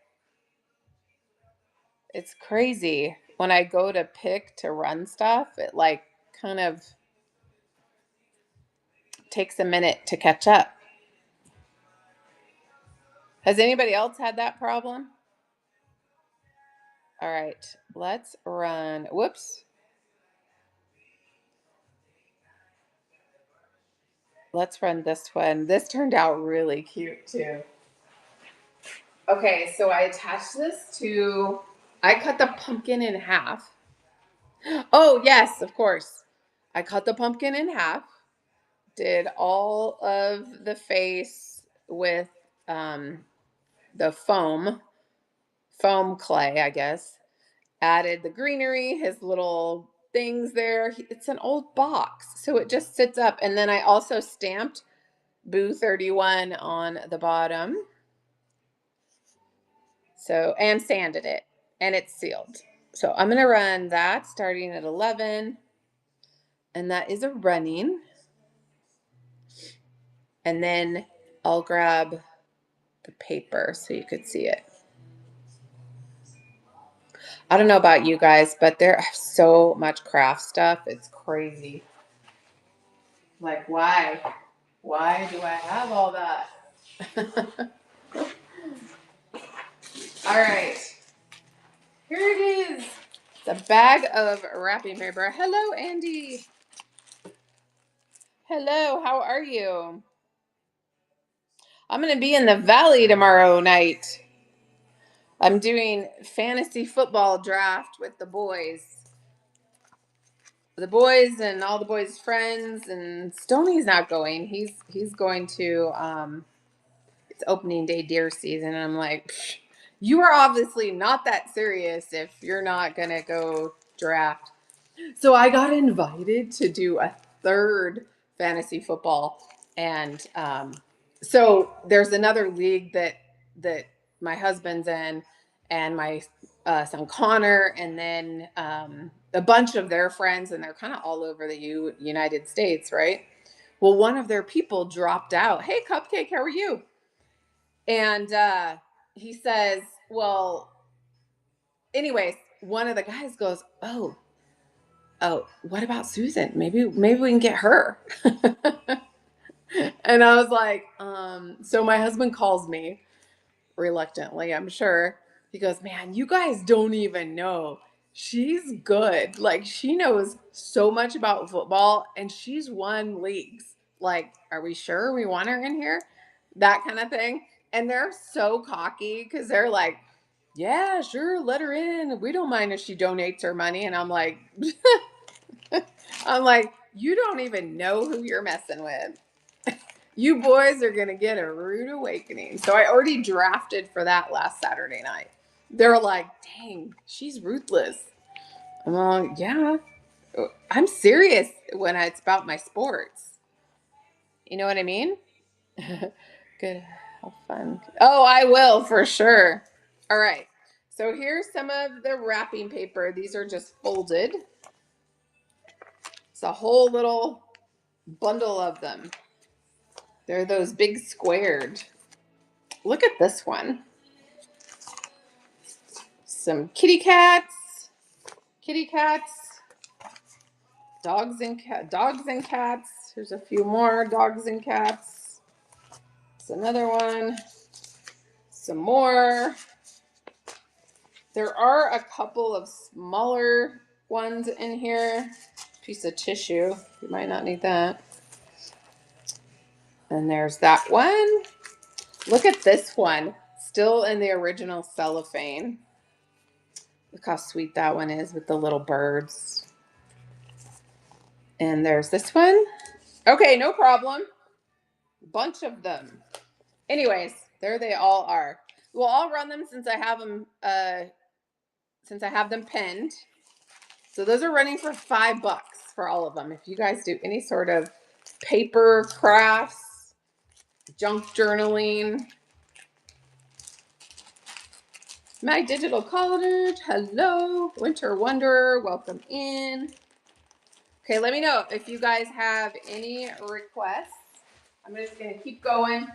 It's crazy. When I go to pick to run stuff, it like kind of takes a minute to catch up. Has anybody else had that problem? All right, let's run. Whoops. Let's run this one. This turned out really cute too. Okay, so I attached this to, I cut the pumpkin in half. Oh, yes, of course. I cut the pumpkin in half, did all of the face with the foam clay, I guess. Added the greenery, his little things there. It's an old box, so it just sits up. And then I also stamped Boo 31 on the bottom. So, and sanded it, and it's sealed. So I'm going to run that starting at 11, and that is a running. And then I'll grab the paper so you could see it. I don't know about you guys, but there's so much craft stuff. It's crazy. Like, why? Why do I have all that? All right. Here it is. It's a bag of wrapping paper. Hello, Andy. Hello, how are you? I'm going to be in the Valley tomorrow night. I'm doing fantasy football draft with the boys. The boys and all the boys' friends, and Stoney's not going. He's going to it's opening day deer season, and I'm like, you are obviously not that serious if you're not gonna go draft. So I got invited to do a third fantasy football, and so there's another league that my husband's in, and my son Connor, and then a bunch of their friends, and they're kind of all over the United States, right? Well, one of their people dropped out. Hey, Cupcake, how are you? And he says, well, anyways, one of the guys goes, oh, what about Susan? Maybe we can get her. And I was like, so my husband calls me reluctantly, I'm sure. He goes, man, you guys don't even know. She's good. Like, she knows so much about football, and she's won leagues. Like, are we sure we want her in here? That kind of thing. And they're so cocky because they're like, yeah, sure, let her in. We don't mind if she donates her money. And I'm like, you don't even know who you're messing with. You boys are going to get a rude awakening. So I already drafted for that last Saturday night. They're like, dang, she's ruthless. I'm like, yeah, I'm serious when it's about my sports. You know what I mean? Good. Have fun. Oh, I will for sure. All right. So here's some of the wrapping paper. These are just folded. It's a whole little bundle of them. They're those big squared. Look at this one. some kitty cats, dogs and cats. There's a few more dogs and cats. It's another one. Some more. There are a couple of smaller ones in here. Piece of tissue. You might not need that. And there's that one. Look at this one. Still in the original cellophane. Look how sweet that one is with the little birds. And there's this one. Okay, no problem. Bunch of them. Anyways, there they all are. Well, I'll run them since I have them pinned. So those are running for $5 for all of them. If you guys do any sort of paper crafts, junk journaling. My Digital College, hello. Winter Wanderer, welcome in. Okay, let me know if you guys have any requests. I'm just going to keep going.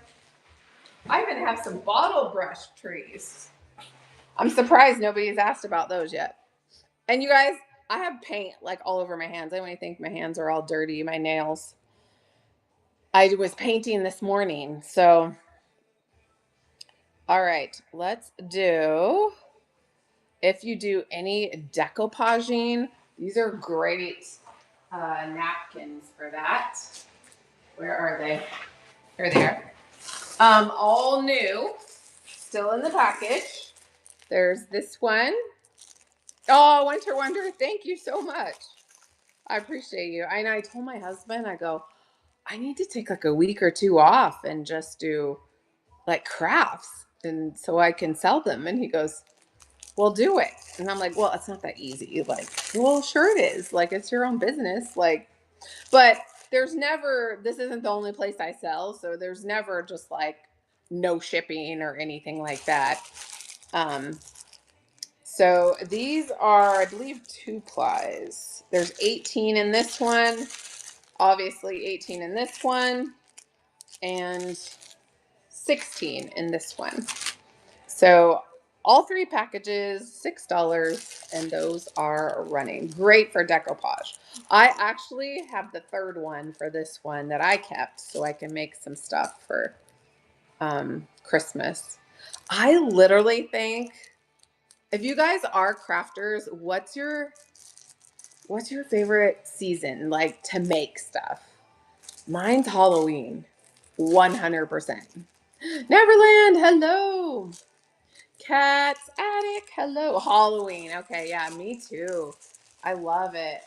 I even have some bottle brush trees. I'm surprised nobody's asked about those yet. And you guys, I have paint like all over my hands. I only think my hands are all dirty, my nails. I was painting this morning. So, all right, let's do, if you do any decoupaging, these are great napkins for that. Where are they? Here they are. All new, still in the package. There's this one. Oh, Winter Wonder, thank you so much. I appreciate you. And I told my husband, I go, I need to take like a week or two off and just do like crafts and so I can sell them. And he goes, well, do it. And I'm like, well, it's not that easy. Like, well, sure it is. Like, it's your own business. Like, but there's never, this isn't the only place I sell. So there's never just like no shipping or anything like that. So these are, I believe, 2-plies. There's 18 in this one, obviously 18 in this one, and 16 in this one. So all three packages, $6, and those are running. Great for decoupage. I actually have the third one for this one that I kept so I can make some stuff for Christmas. I literally think, if you guys are crafters, what's your favorite season like to make stuff? Mine's Halloween, 100%. Neverland, hello. Cats Attic, hello. Halloween, okay, yeah, me too. I love it.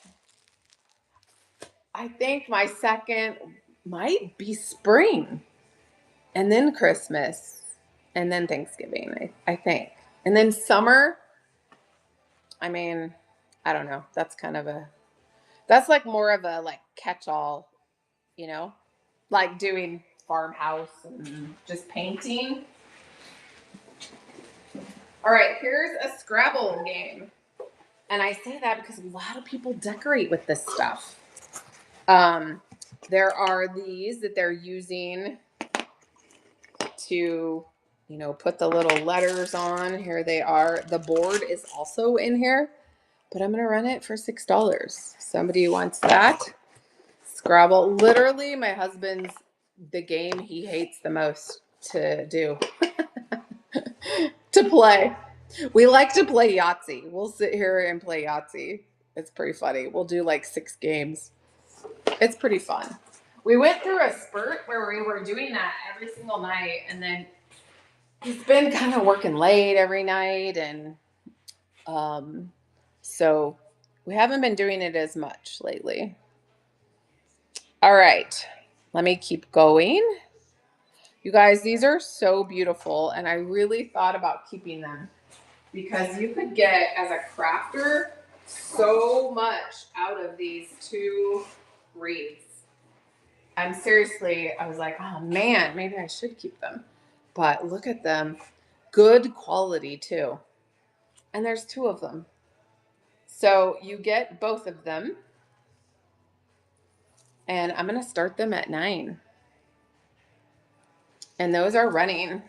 I think my second might be spring, and then Christmas, and then Thanksgiving, I think. And then summer, I mean, I don't know. That's like more of a like catch-all, you know, like doing farmhouse and just painting. All right, here's a Scrabble game. And I say that because a lot of people decorate with this stuff. There are these that they're using to, you know, put the little letters on. Here they are. The board is also in here, but I'm going to run it for $6. Somebody wants that? Scrabble. Literally, my husband's the game he hates the most to do. To play. We like to play Yahtzee. We'll sit here and play Yahtzee. It's pretty funny. We'll do like 6 games. It's pretty fun. We went through a spurt where we were doing that every single night, and then he's been kind of working late every night, and so we haven't been doing it as much lately. All right, let me keep going. You guys, these are so beautiful, and I really thought about keeping them because you could get, as a crafter, so much out of these 2 wreaths. I was like, oh man, maybe I should keep them. But look at them. Good quality too. And there's 2 of them. So you get both of them. And I'm going to start them at 9. And those are running.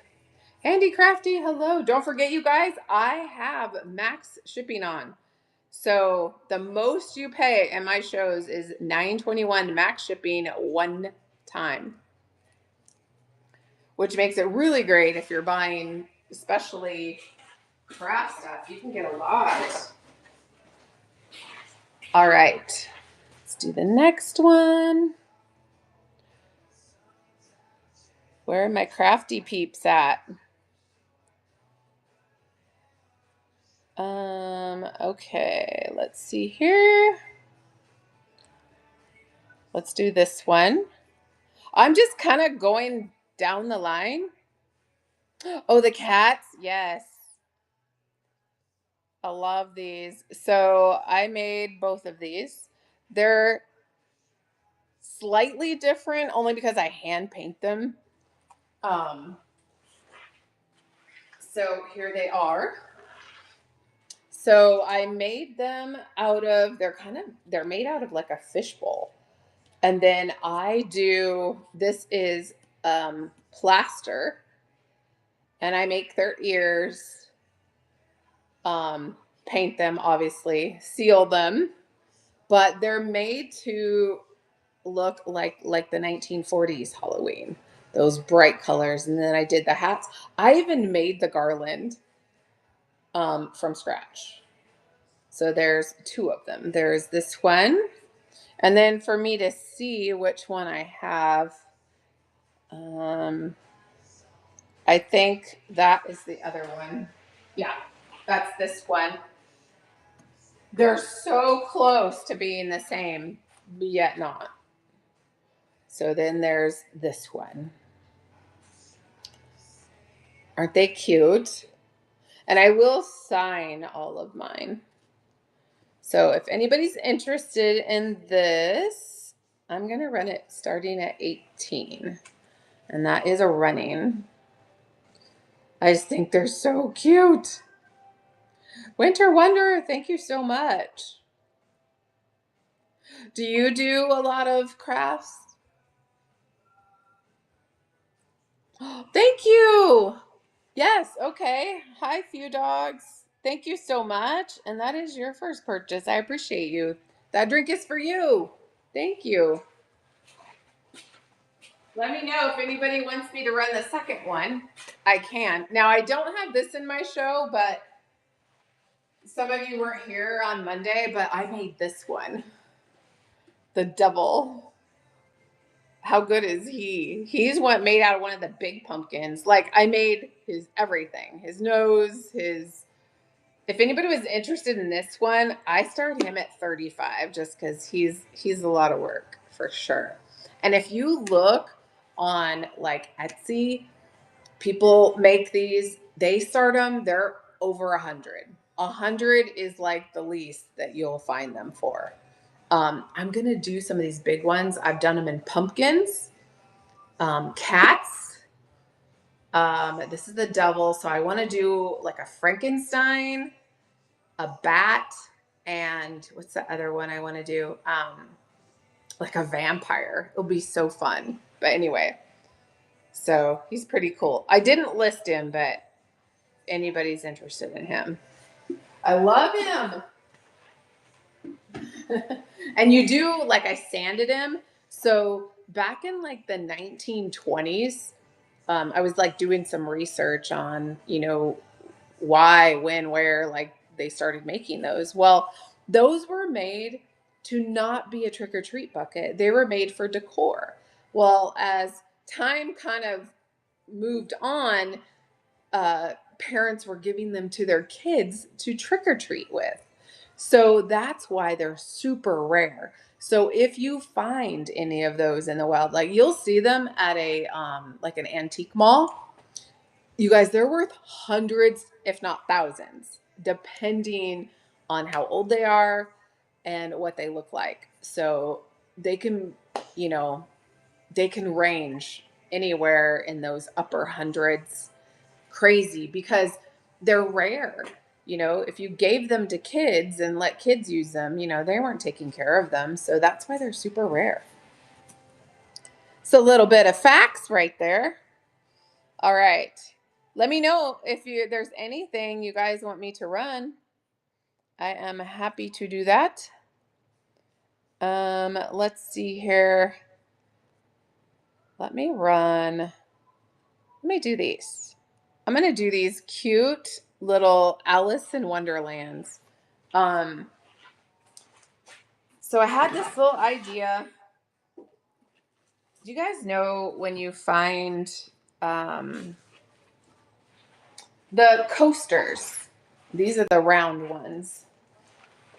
Handy Crafty, hello. Don't forget, you guys, I have max shipping on. So the most you pay in my shows is $9.21 max shipping one time, which makes it really great if you're buying, especially craft stuff. You can get a lot. All right, let's do the next one. Where are my crafty peeps at? Okay, let's see here. Let's do this one. I'm just kind of going down the line. Oh, the cats. Yes. I love these. So I made both of these. They're slightly different only because I hand paint them. Um, so here they are. So I made them out of, they're made out of like a fishbowl. And then this is plaster, and I make their ears, paint them, obviously, seal them, but they're made to look like the 1940s Halloween, those bright colors. And then I did the hats. I even made the garland from scratch. So there's two of them. There's this one, and then for me to see which one I have, I think that is the other one. Yeah, that's this one. They're so close to being the same, yet not. So then there's this one. Aren't they cute? And I will sign all of mine. So if anybody's interested in this, I'm going to run it starting at 18. And that is a running. I just think they're so cute. Winter Wonder, thank you so much. Do you do a lot of crafts? Thank you. Yes, okay. Hi, Few Dogs. Thank you so much. And that is your first purchase. I appreciate you. That drink is for you. Thank you. Let me know if anybody wants me to run the second one. I can. Now, I don't have this in my show, but some of you weren't here on Monday, but I made this one. The devil. How good is he? He's what made out of one of the big pumpkins. Like I made his everything. His nose, his if anybody was interested in this one, I started him at 35 just because he's a lot of work for sure. And if you look on like Etsy, people make these, they start them, they're over 100. 100 is like the least that you'll find them for. I'm gonna do some of these big ones. I've done them in pumpkins, cats. This is the devil, so I want to do like a Frankenstein, a bat, and what's the other one I want to do? Like a vampire. It'll be so fun. But anyway, so he's pretty cool. I didn't list him, but anybody's interested in him. I love him. And you do, like I sanded him. So back in like the 1920s, I was like doing some research on, why, when, where, like they started making those. Well, those were made to not be a trick or treat bucket. They were made for decor. Well, as time kind of moved on, parents were giving them to their kids to trick or treat with. So that's why they're super rare. So if you find any of those in the wild, like you'll see them at a like an antique mall. You guys, they're worth hundreds, if not thousands, depending on how old they are and what they look like. So they can, you know, they can range anywhere in those upper hundreds. Crazy because they're rare. If you gave them to kids and let kids use them, they weren't taking care of them. So that's why they're super rare. It's a little bit of facts right there. All right. Let me know if there's anything you guys want me to run. I am happy to do that. Let's see here. Let me run. Let me do these. I'm gonna do these cute little Alice in Wonderlands. Um, so I had this little idea. Do you guys know when you find um, the coasters? These are the round ones,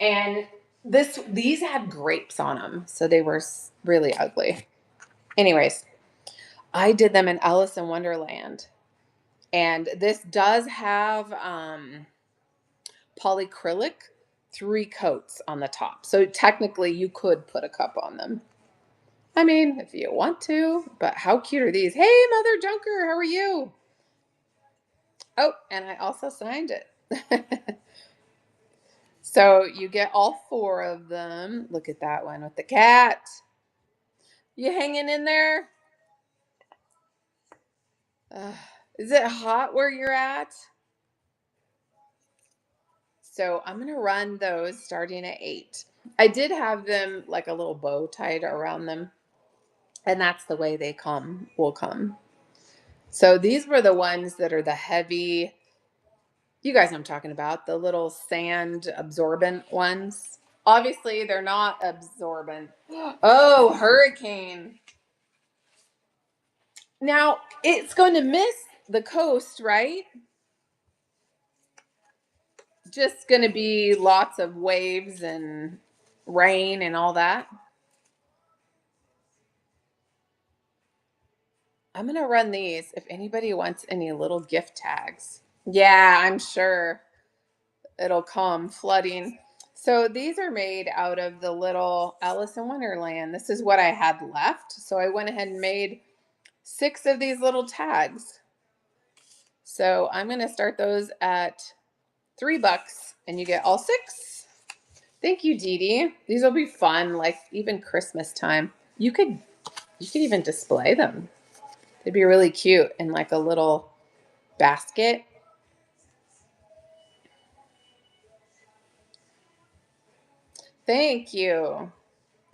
and these had grapes on them, so they were really ugly. Anyways, I did them in Alice in Wonderland, and this does have polyacrylic 3 coats on the top. So technically you could put a cup on them. I mean, if you want to, but how cute are these? Hey, Mother Junker, how are you? Oh, and I also signed it. So you get all 4 of them. Look at that one with the cat. You hanging in there? Uh, is it hot where you're at? So I'm going to run those starting at 8. I did have them like a little bow tied around them. And that's the way they will come. So these were the ones that are the heavy, you guys know what I'm talking about, the little sand absorbent ones. Obviously, they're not absorbent. Oh, hurricane. Now, it's going to miss the coast, right? Just going to be lots of waves and rain and all that. I'm going to run these if anybody wants any little gift tags. Yeah, I'm sure it'll come flooding. So these are made out of the little Alice in Wonderland. This is what I had left. So I went ahead and made 6 of these little tags. So I'm going to start those at $3 and you get all 6. Thank you, Dee Dee. These will be fun, like even Christmas time. You could even display them. They'd be really cute in like a little basket. Thank you.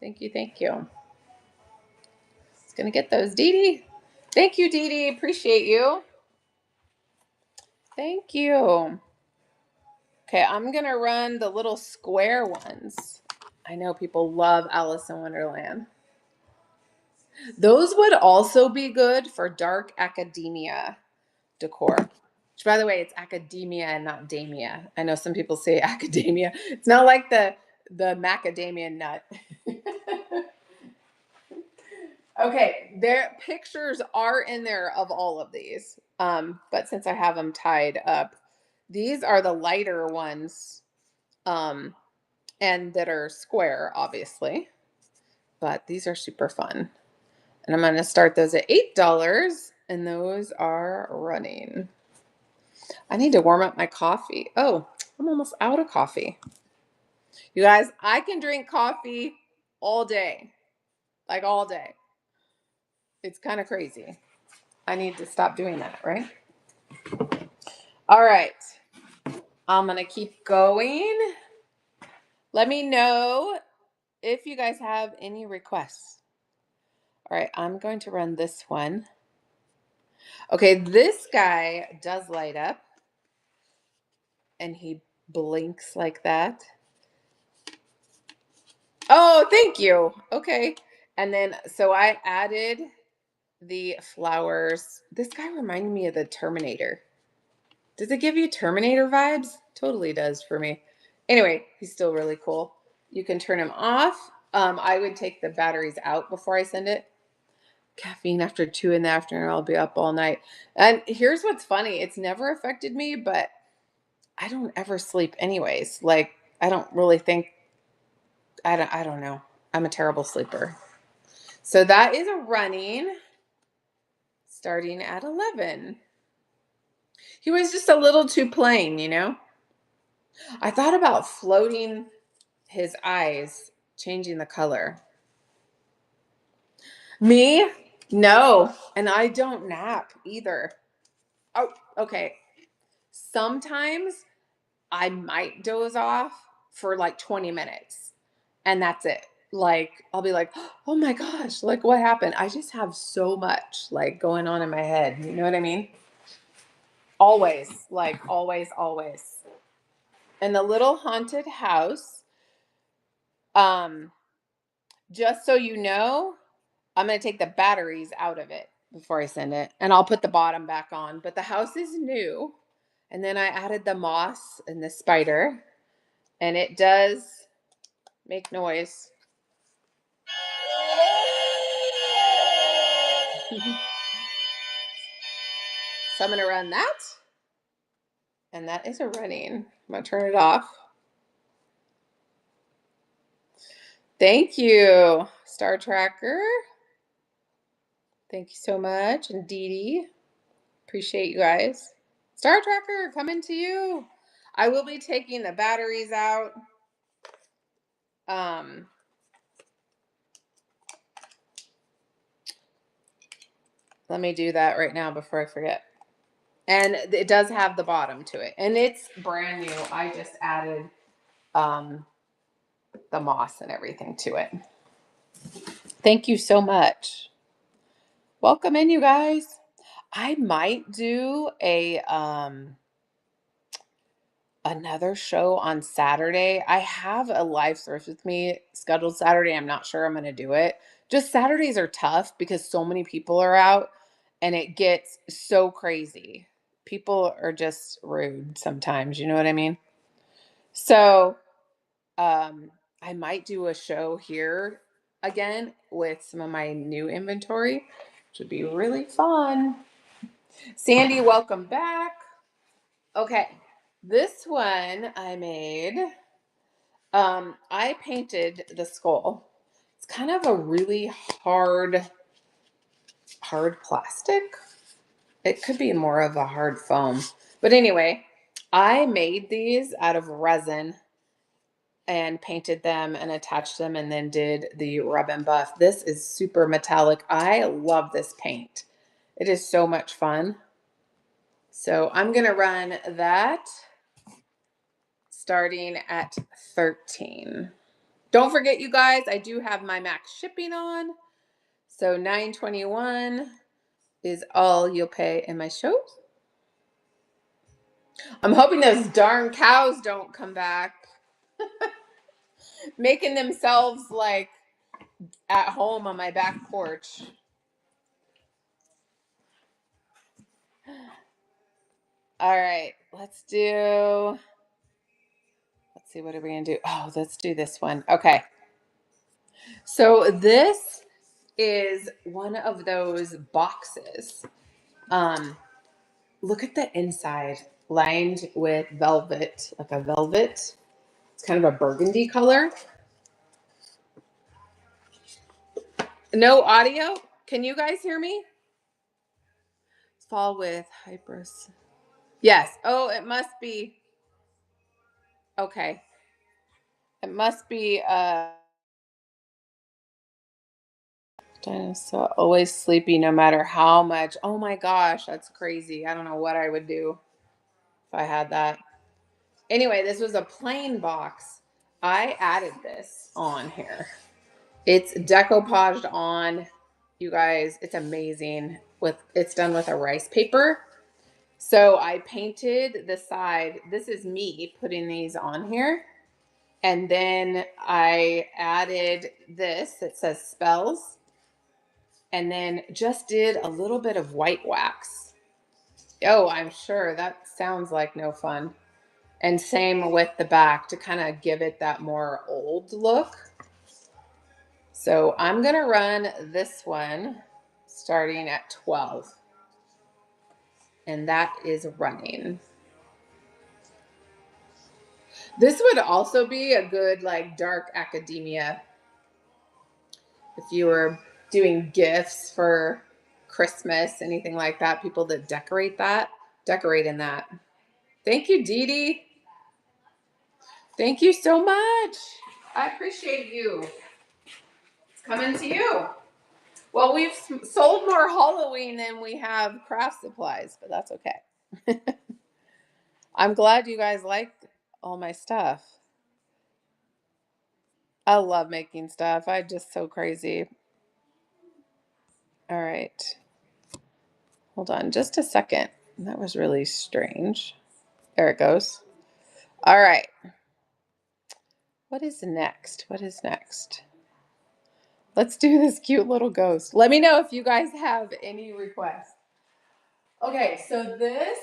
Thank you. Thank you. It's going to get those, Dee Dee. Thank you, Dee Dee. Appreciate you. Thank you. Okay, I'm going to run the little square ones. I know people love Alice in Wonderland. Those would also be good for dark academia decor. Which, by the way, it's academia and not damia. I know some people say academia. It's not like the macadamia nut. Okay, their pictures are in there of all of these. But since I have them tied up, these are the lighter ones, and that are square, obviously. But these are super fun. And I'm going to start those at $8, and those are running. I need to warm up my coffee. Oh, I'm almost out of coffee. You guys, I can drink coffee all day, like all day. It's kind of crazy. I need to stop doing that, right? All right. I'm going to keep going. Let me know if you guys have any requests. All right, I'm going to run this one. Okay, this guy does light up and he blinks like that. Oh, thank you. Okay. And then, so I added the flowers. This guy reminded me of the Terminator. Does it give you Terminator vibes? Totally does for me. Anyway, he's still really cool. You can turn him off. I would take the batteries out before I send it. Caffeine after 2 in the afternoon, I'll be up all night. And here's what's funny. It's never affected me, but I don't ever sleep anyways. Like, I don't really think, I don't know. I'm a terrible sleeper. So that is a running starting at 11. He was just a little too plain, you know? I thought about floating his eyes, changing the color. Me? No. And I don't nap either. Oh, okay, sometimes I might doze off for like 20 minutes and that's it. Like, I'll be like, oh my gosh, like what happened? I just have so much like going on in my head. You know what I mean? Always, like always, always. And the little haunted house, um, just so you know, I'm going to take the batteries out of it before I send it, and I'll put the bottom back on. But the house is new. And then I added the moss and the spider, and it does make noise. So I'm going to run that. And that is a running. I'm going to turn it off. Thank you, Star Tracker. Thank you so much. And Dee Dee. Appreciate you guys. Star Tracker, coming to you. I will be taking the batteries out. Let me do that right now before I forget. And it does have the bottom to it. And it's brand new. I just added the moss and everything to it. Thank you so much. Welcome in, you guys. I might do a another show on Saturday. I have a live thrift with me scheduled Saturday. I'm not sure I'm going to do it. Just Saturdays are tough because so many people are out and it gets so crazy. People are just rude sometimes, you know what I mean? So, I might do a show here again with some of my new inventory, which would be really fun. Sandy, welcome back. Okay, this one I made. I painted the skull. It's kind of a really hard plastic. It could be more of a hard foam. But anyway, I made these out of resin and painted them and attached them and then did the rub and buff. This is super metallic. I love this paint. It is so much fun. So I'm going to run that starting at 13. Don't forget, you guys, I do have my max shipping on. So $9.21 is all you'll pay in my shows. I'm hoping those darn cows don't come back. Making themselves like at home on my back porch. All right, let's see, what are we gonna do? Oh, let's do this one. Okay. So this is one of those boxes. Look at the inside, lined with velvet, like a velvet. It's kind of a burgundy color. No audio. Can you guys hear me? Fall with Hypers. Yes. Oh, it must be. Okay. It must be so always sleepy no matter how much. Oh my gosh, that's crazy. I don't know what I would do if I had that. Anyway, this was a plain box. I added this on here. It's decoupaged on, you guys. It's amazing. It's done with a rice paper. So I painted the side. This is me putting these on here. And then I added this that says spells. And then just did a little bit of white wax. Oh, I'm sure that sounds like no fun. And same with the back to kind of give it that more old look. So I'm going to run this one starting at 12. And that is running. This would also be a good like dark academia if you were doing gifts for Christmas, anything like that. People that decorate in that. Thank you, Dee Dee. Thank you so much. I appreciate you. It's coming to you. Well, we've sold more Halloween than we have craft supplies, but that's okay. I'm glad you guys like all my stuff. I love making stuff. I'm just so crazy. All right. Hold on just a second. That was really strange. There it goes. All right. What is next? What is next? Let's do this cute little ghost. Let me know if you guys have any requests. Okay, so this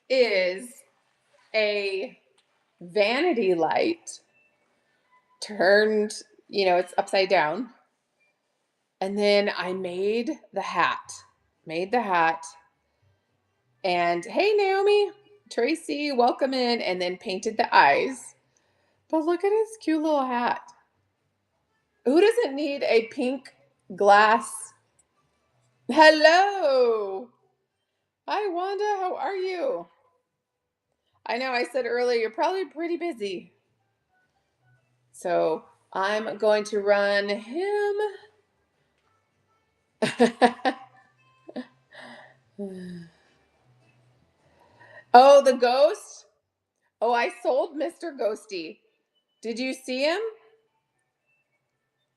is a vanity light turned, it's upside down. And then I made the hat. Made the hat. And hey, Naomi, Tracy, welcome in. And then painted the eyes. But look at his cute little hat. Who doesn't need a pink glass? Hello. Hi, Wanda. How are you? I know I said earlier, you're probably pretty busy. So I'm going to run him. Oh, the ghost? Oh, I sold Mr. Ghosty. Did you see him?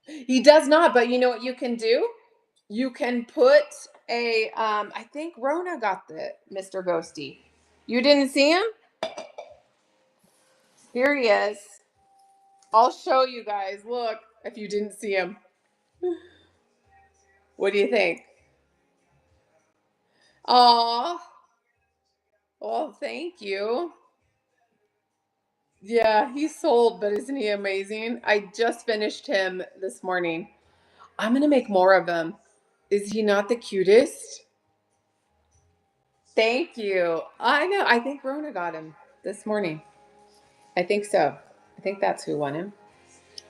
He does not, but you know what you can do? You can put I think Rona got the Mr. Ghosty. You didn't see him? Here he is. I'll show you guys. Look, if you didn't see him. What do you think? Aw. Well, thank you. Yeah, he's sold, but isn't he amazing? I just finished him this morning. I'm gonna make more of him. Is he not the cutest? Thank you. I know. I think Rona got him this morning. I think so. I think that's who won him.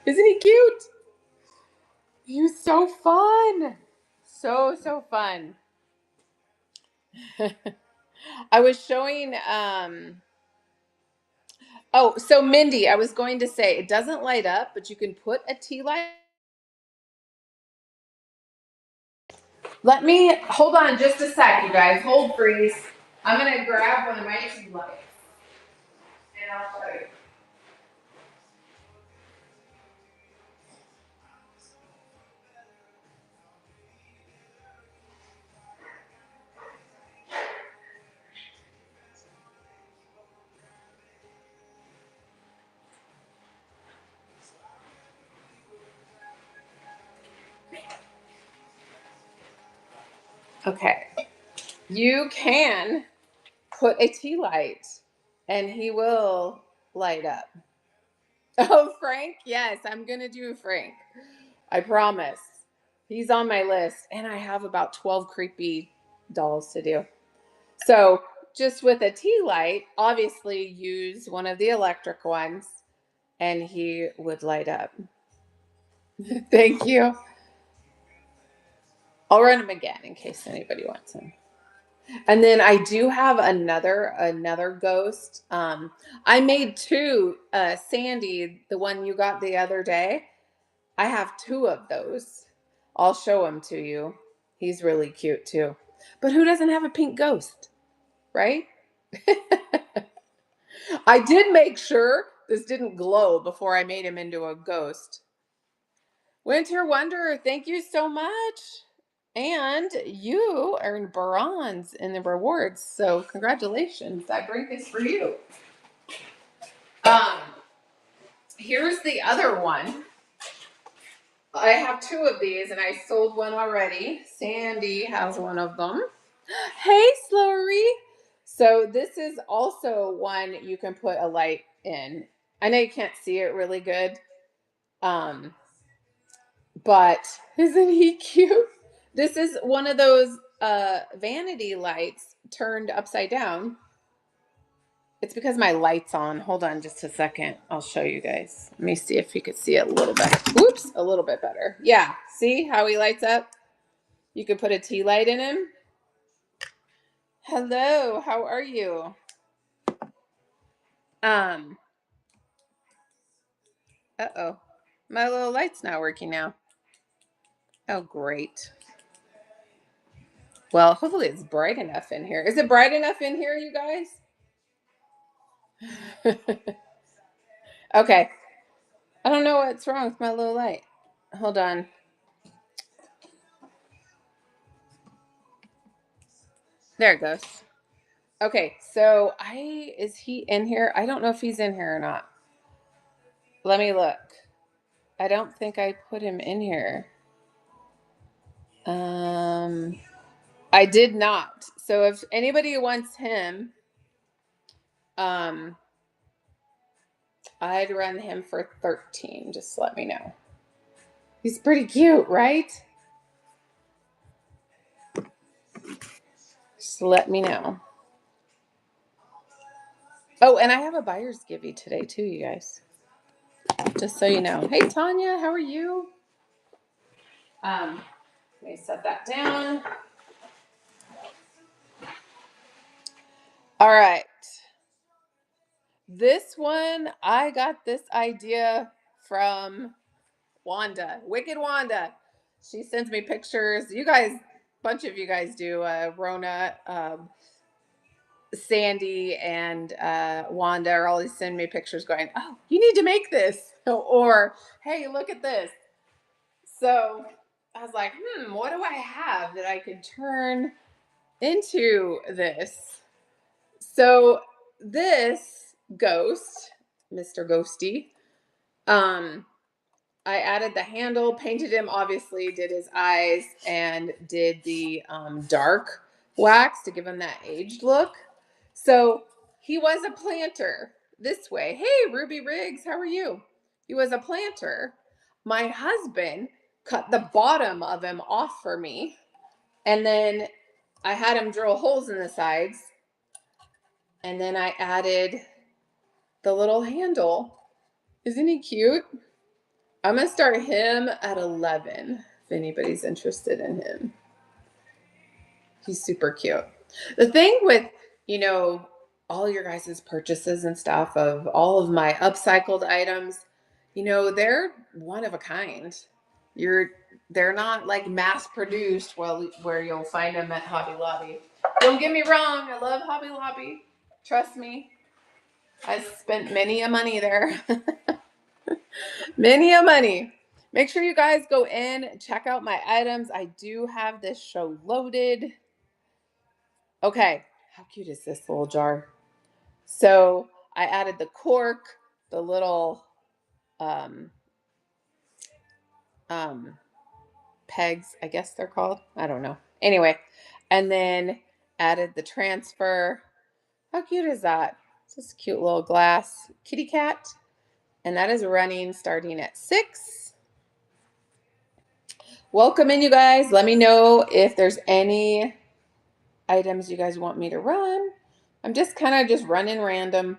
Isn't he cute? He was so fun. So fun. I was showing oh, so Mindy, I was going to say it doesn't light up, but you can put a tea light. Let me hold on just a sec, you guys. Hold, freeze. I'm gonna grab one of my tea lights and I'll show you. Okay. You can put a tea light and he will light up. Oh, Frank? Yes, I'm going to do Frank. I promise. He's on my list. And I have about 12 creepy dolls to do. So, just with a tea light, obviously use one of the electric ones and he would light up. Thank you. I'll run them again in case anybody wants them. And then I do have another ghost. I made two. Sandy, the one you got the other day. I have two of those. I'll show him to you. He's really cute too. But who doesn't have a pink ghost, right? I did make sure this didn't glow before I made him into a ghost. Winter Wonder, thank you so much. And you earned bronze in the rewards. So congratulations. I bring this for you. Um, here's the other one. I have two of these and I sold one already. Sandy has one of them. Hey, Slurry. So this is also one you can put a light in. I know you can't see it really good. Um, but isn't he cute? This is one of those vanity lights turned upside down. It's because my light's on. Hold on just a second. I'll show you guys. Let me see if you could see it a little bit. Whoops, a little bit better. Yeah, see how he lights up? You could put a tea light in him. Hello, how are you? Um, uh-oh. My little light's not working now. Oh, great. Well, hopefully it's bright enough in here. Is it bright enough in here, you guys? Okay. I don't know what's wrong with my low light. Hold on. There it goes. Okay, so is he in here? I don't know if he's in here or not. Let me look. I don't think I put him in here. Um, I did not. So if anybody wants him, um, I'd run him for 13. Just let me know. He's pretty cute, right? Just let me know. Oh, and I have a buyer's givey today too, you guys. Just so you know. Hey, Tanya, how are you? Let me set that down. All right. This one, I got this idea from Wanda, Wicked Wanda. She sends me pictures. You guys, bunch of you guys do. Rona, Sandy, and Wanda are always sending me pictures going, oh, you need to make this. Or, hey, look at this. So I was like, what do I have that I could turn into this? So this ghost, Mr. Ghosty, um, I added the handle, painted him, obviously, did his eyes, and did the dark wax to give him that aged look. So he was a planter this way. Hey, Ruby Riggs, how are you? He was a planter. My husband cut the bottom of him off for me, and then I had him drill holes in the sides, and then I added the little handle. Isn't he cute? I'm going to start him at 11 if anybody's interested in him. He's super cute. The thing with, all your guys' purchases and stuff of all of my upcycled items, they're one of a kind. They're not like mass produced where you'll find them at Hobby Lobby. Don't get me wrong, I love Hobby Lobby. Trust me. I spent many a money there. Many a money. Make sure you guys go in, check out my items. I do have this show loaded. Okay, how cute is this little jar? So I added the cork, the little um, um, pegs, I guess they're called. I don't know. Anyway, and then added the transfer. How cute is that? It's just a cute little glass kitty cat. And that is running starting at 6. Welcome in, you guys. Let me know if there's any items you guys want me to run. I'm just kind of just running random.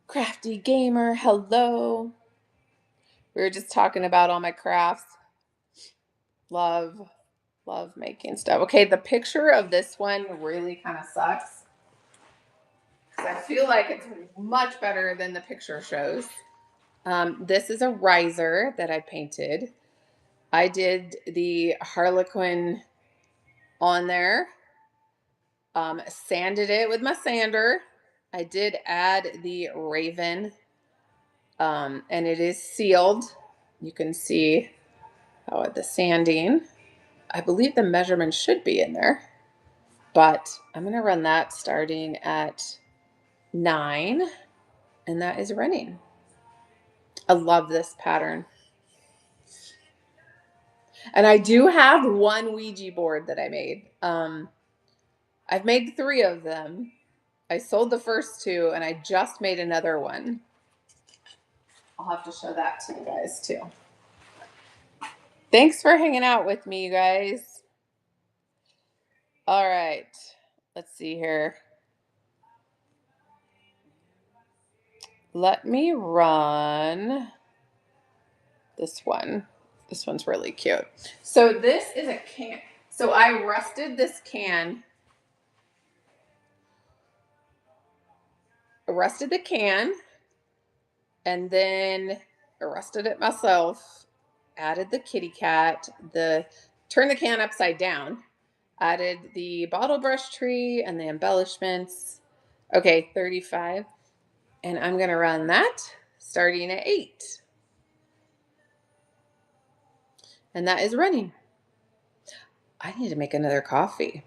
Crafty Gamer, hello. We were just talking about all my crafts. Love making stuff. Okay, the picture of this one really kind of sucks. I feel like it's much better than the picture shows. This is a riser that I painted. I did the Harlequin on there. Sanded it with my sander. I did add the raven, and it is sealed. You can see how the sanding. I believe the measurement should be in there, but I'm going to run that starting at 9, and that is running. I love this pattern. And I do have one Ouija board that I made. I've made 3 of them. I sold the first 2, and I just made another one. I'll have to show that to you guys too. Thanks for hanging out with me, you guys. All right. Let's see here. Let me run this one. This one's really cute. So this is a can. So I rusted this can. I rusted the can, and then I rusted it myself. Added the kitty cat, the turn the can upside down. Added the bottle brush tree and the embellishments. Okay, 35. And I'm going to run that starting at 8. And that is running. I need to make another coffee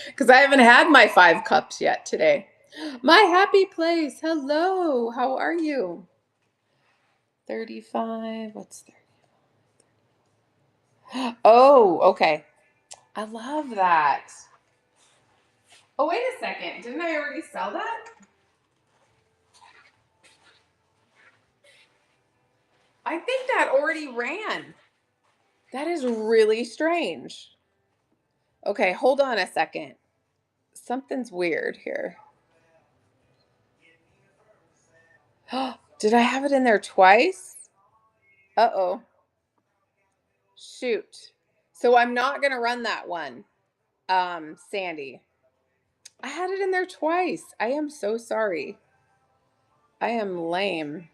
because I haven't had my 5 cups yet today. My happy place. Hello. How are you? 35. What's 30? Oh, okay. I love that. Oh, wait a second. Didn't I already sell that? I think that already ran. That is really strange. Okay, hold on a second. Something's weird here. Did I have it in there twice? Uh-oh. Shoot. So I'm not going to run that one, Sandy. I had it in there twice. I am so sorry. I am lame.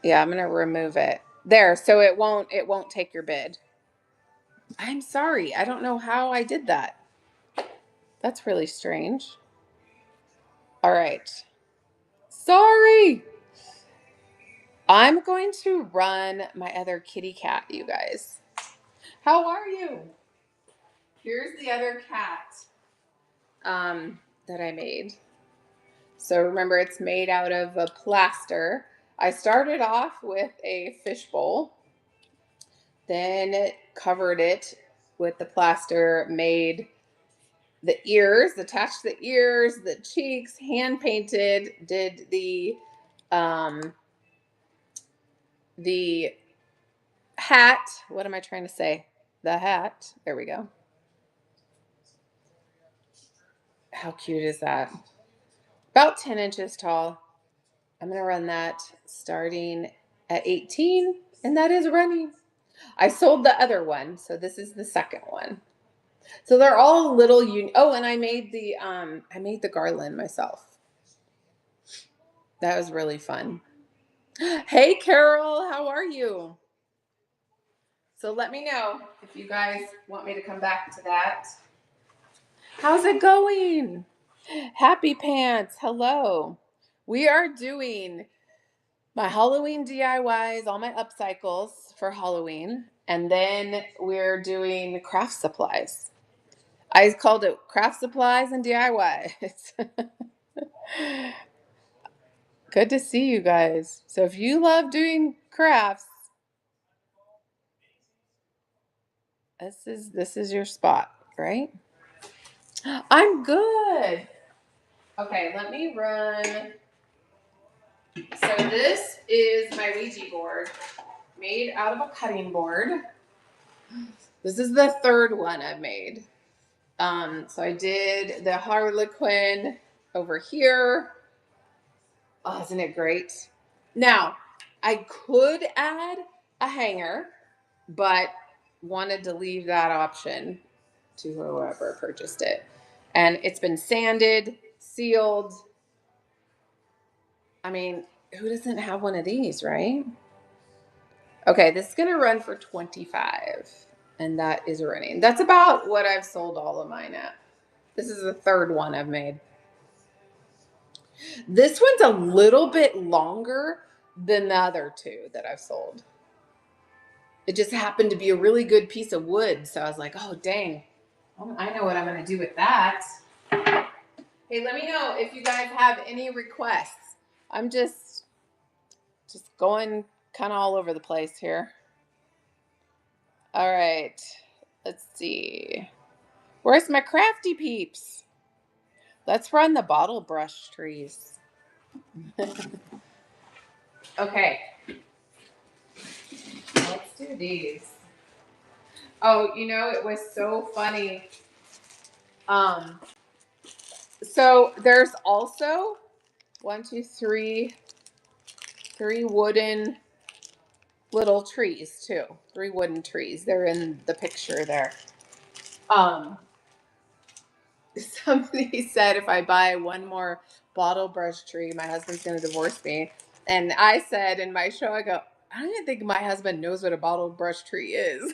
Yeah, I'm going to remove it. There, so it won't take your bid. I'm sorry. I don't know how I did that. That's really strange. All right. Sorry. I'm going to run my other kitty cat, you guys. How are you? Here's the other cat that I made. So remember, it's made out of a plaster. I started off with a fishbowl, then covered it with the plaster, made the ears, attached the ears, the cheeks, hand painted, did the hat. What am I trying to say? The hat. There we go. How cute is that? About 10 inches tall. I'm going to run that starting at 18, and that is running. I sold the other one, so this is the second one. So they're all little oh, and I made the garland myself. That was really fun. Hey Carol, how are you? So let me know if you guys want me to come back to that. How's it going? Happy Pants, hello. We are doing my Halloween DIYs, all my upcycles for Halloween, and then we're doing craft supplies. I called it craft supplies and DIYs. Good to see you guys. So if you love doing crafts, this is your spot, right? I'm good. Okay, let me run. So this is my Ouija board made out of a cutting board. This is the third one I've made. So I did the Harlequin over here. Oh, isn't it great? Now, I could add a hanger, but wanted to leave that option to whoever purchased it. And it's been sanded, sealed. I mean, who doesn't have one of these, right? Okay, this is going to run for 25, and that is running. That's about what I've sold all of mine at. This is the third one I've made. This one's a little bit longer than the other two that I've sold. It just happened to be a really good piece of wood, so I was like, oh, dang. Well, I know what I'm going to do with that. Hey, let me know if you guys have any requests. I'm just going kind of all over the place here. All right. Let's see. Where's my crafty peeps? Let's run the bottle brush trees. Okay. Let's do these. Oh, it was so funny. So there's also 1, 2, 3 wooden little trees too. 3 wooden trees. They're in the picture there. Somebody said if I buy one more bottle brush tree. My husband's going to divorce me. And I said in my show, I go, I don't even think my husband knows what a bottle brush tree is.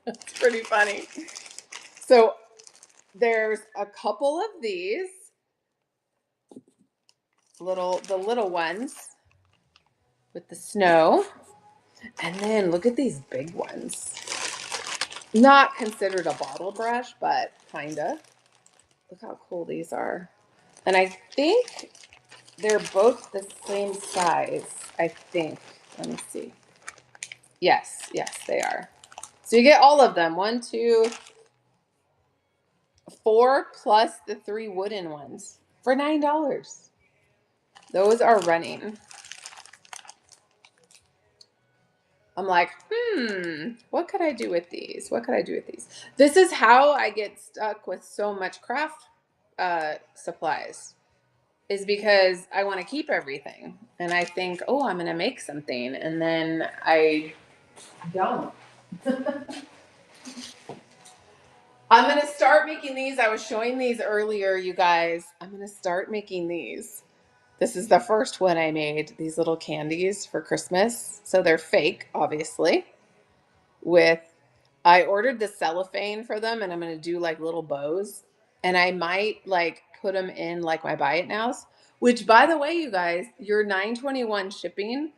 It's pretty funny. So there's a couple of these the little ones with the snow. And then look at these big ones. Not considered a bottle brush, but kinda. Look how cool these are. And I think they're both the same size, I think. Let me see. Yes, they are. So you get all of them. 1, 2, 4 plus the 3 wooden ones for $9. Those are running. I'm like, what could I do with these? What could I do with these? This is how I get stuck with so much craft supplies, is because I want to keep everything. And I think, oh, I'm going to make something. And then I don't. I'm going to start making these. I was showing these earlier, you guys. I'm going to start making these. This is the first one I made, these little candies for Christmas. So they're fake, obviously. I ordered the cellophane for them, and I'm going to do like little bows. And I might like put them in like my buy it nows, which, by the way, you guys, your $9.21 shipping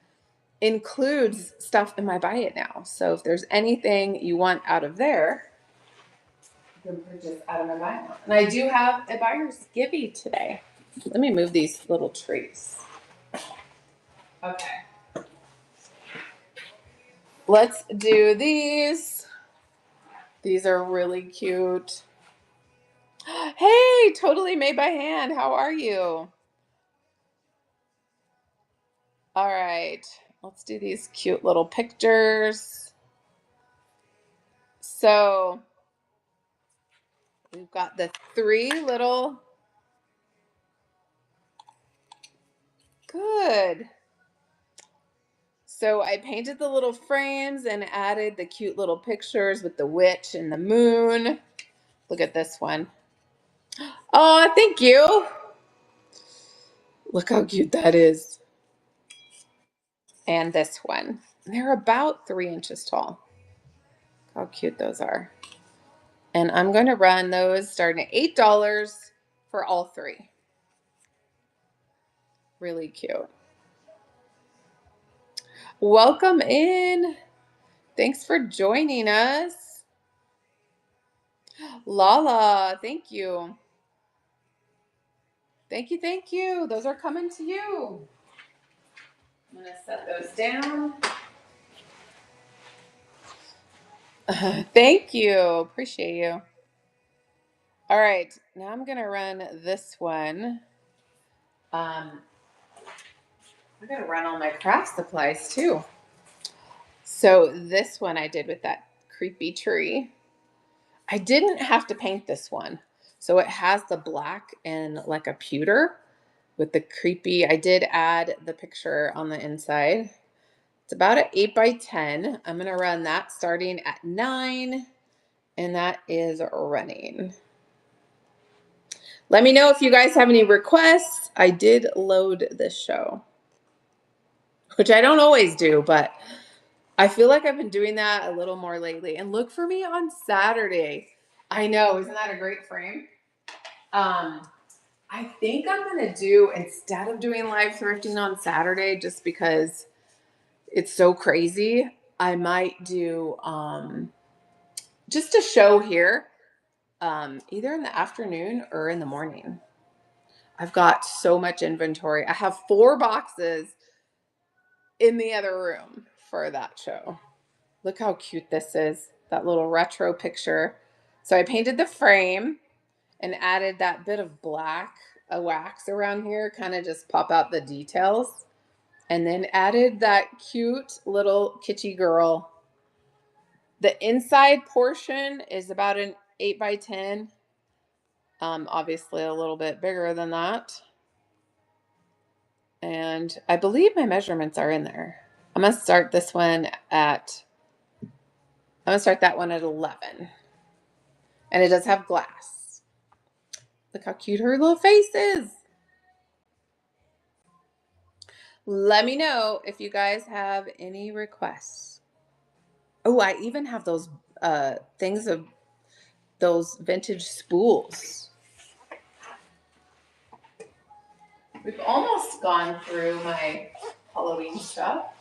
includes stuff in my buy it now. So if there's anything you want out of there, you can purchase out of my buy it now. And I do have a buyer's givey today. Let me move these little trees. Okay. Let's do these. These are really cute. Hey, totally made by hand. How are you? All right. Let's do these cute little pictures. So we've got the 3 little. Good. So I painted the little frames and added the cute little pictures with the witch and the moon. Look at this one. Oh, thank you. Look how cute that is. And this one. They're about 3 inches tall. How cute those are. And I'm going to run those starting at $8 for all 3. Really cute. Welcome in. Thanks for joining us. Lala, thank you. Thank you, thank you. Those are coming to you. I'm going to set those down. Thank you. Appreciate you. All right. Now I'm going to run this one. I'm going to run all my craft supplies too. So this one I did with that creepy tree. I didn't have to paint this one. So it has the black and like a pewter with the creepy. I did add the picture on the inside. It's about an 8x10. I'm going to run that starting at 9, and that is running. Let me know if you guys have any requests. I did load this show, which I don't always do, but I feel like I've been doing that a little more lately. And look for me on Saturday. I know, isn't that a great frame? I think I'm going to do, instead of doing live thrifting on Saturday, just because it's so crazy, I might do just a show here, either in the afternoon or in the morning. I've got so much inventory. I have 4 boxes in the other room for that show. Look how cute this is, that little retro picture. So I painted the frame and added that bit of black wax around here, kind of just pop out the details. And then added that cute little kitschy girl. The inside portion is about an 8x10. Obviously a little bit bigger than that. And I believe my measurements are in there. I'm going to start that one at 11. And it does have glass. Look how cute her little face is. Let me know if you guys have any requests. Oh, I even have those things of those vintage spools. We've almost gone through my Halloween stuff.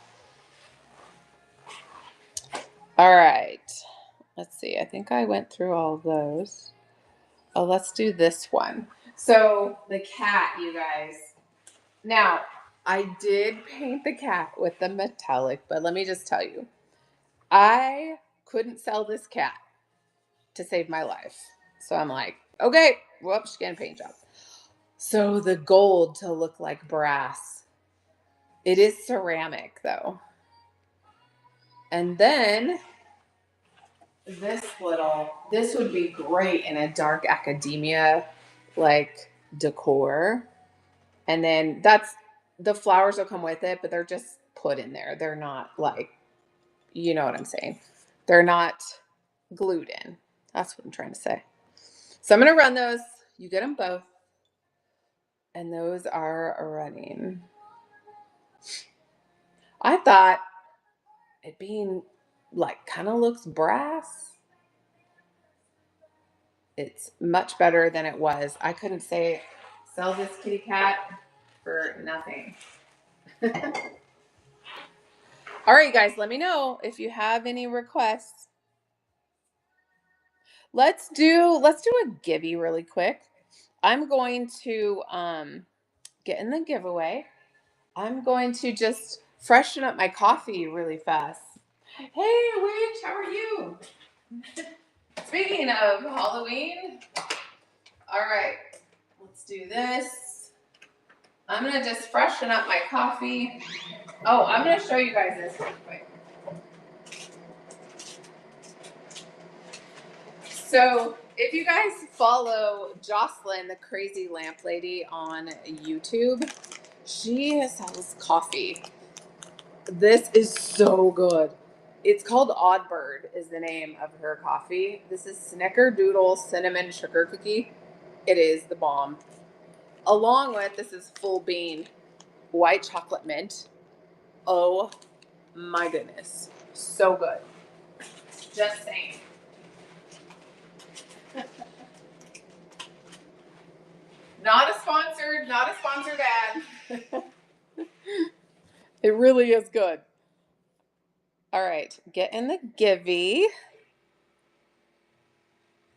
All right. Let's see. I think I went through all of those. Oh, let's do this one. So the cat, you guys. Now, I did paint the cat with the metallic, but let me just tell you, I couldn't sell this cat to save my life. So I'm like, okay, whoops, getting a paint job. So the gold to look like brass. It is ceramic though. And then this would be great in a dark academia like decor. And then the flowers will come with it, but they're just put in there. They're not like, you know what I'm saying. They're not glued in. That's what I'm trying to say. So I'm going to run those. You get them both. And those are running. I thought it being like kind of looks brass. It's much better than it was. I couldn't say sell this kitty cat for nothing. All right, guys, let me know if you have any requests. Let's do a givey really quick. I'm going to get in the giveaway. I'm going to just freshen up my coffee really fast. Hey, Witch, how are you? Speaking of Halloween, all right, let's do this. I'm gonna just freshen up my coffee. Oh, I'm gonna show you guys this real quick. So, if you guys follow Jocelyn, the crazy lamp lady, on YouTube, she sells coffee. This is so good. It's called Oddbird is the name of her coffee. This is Snickerdoodle Cinnamon Sugar Cookie. It is the bomb. Along with, this is full bean white chocolate mint. Oh my goodness. So good. Just saying. Not a sponsored ad. It really is good. All right, get in the givey.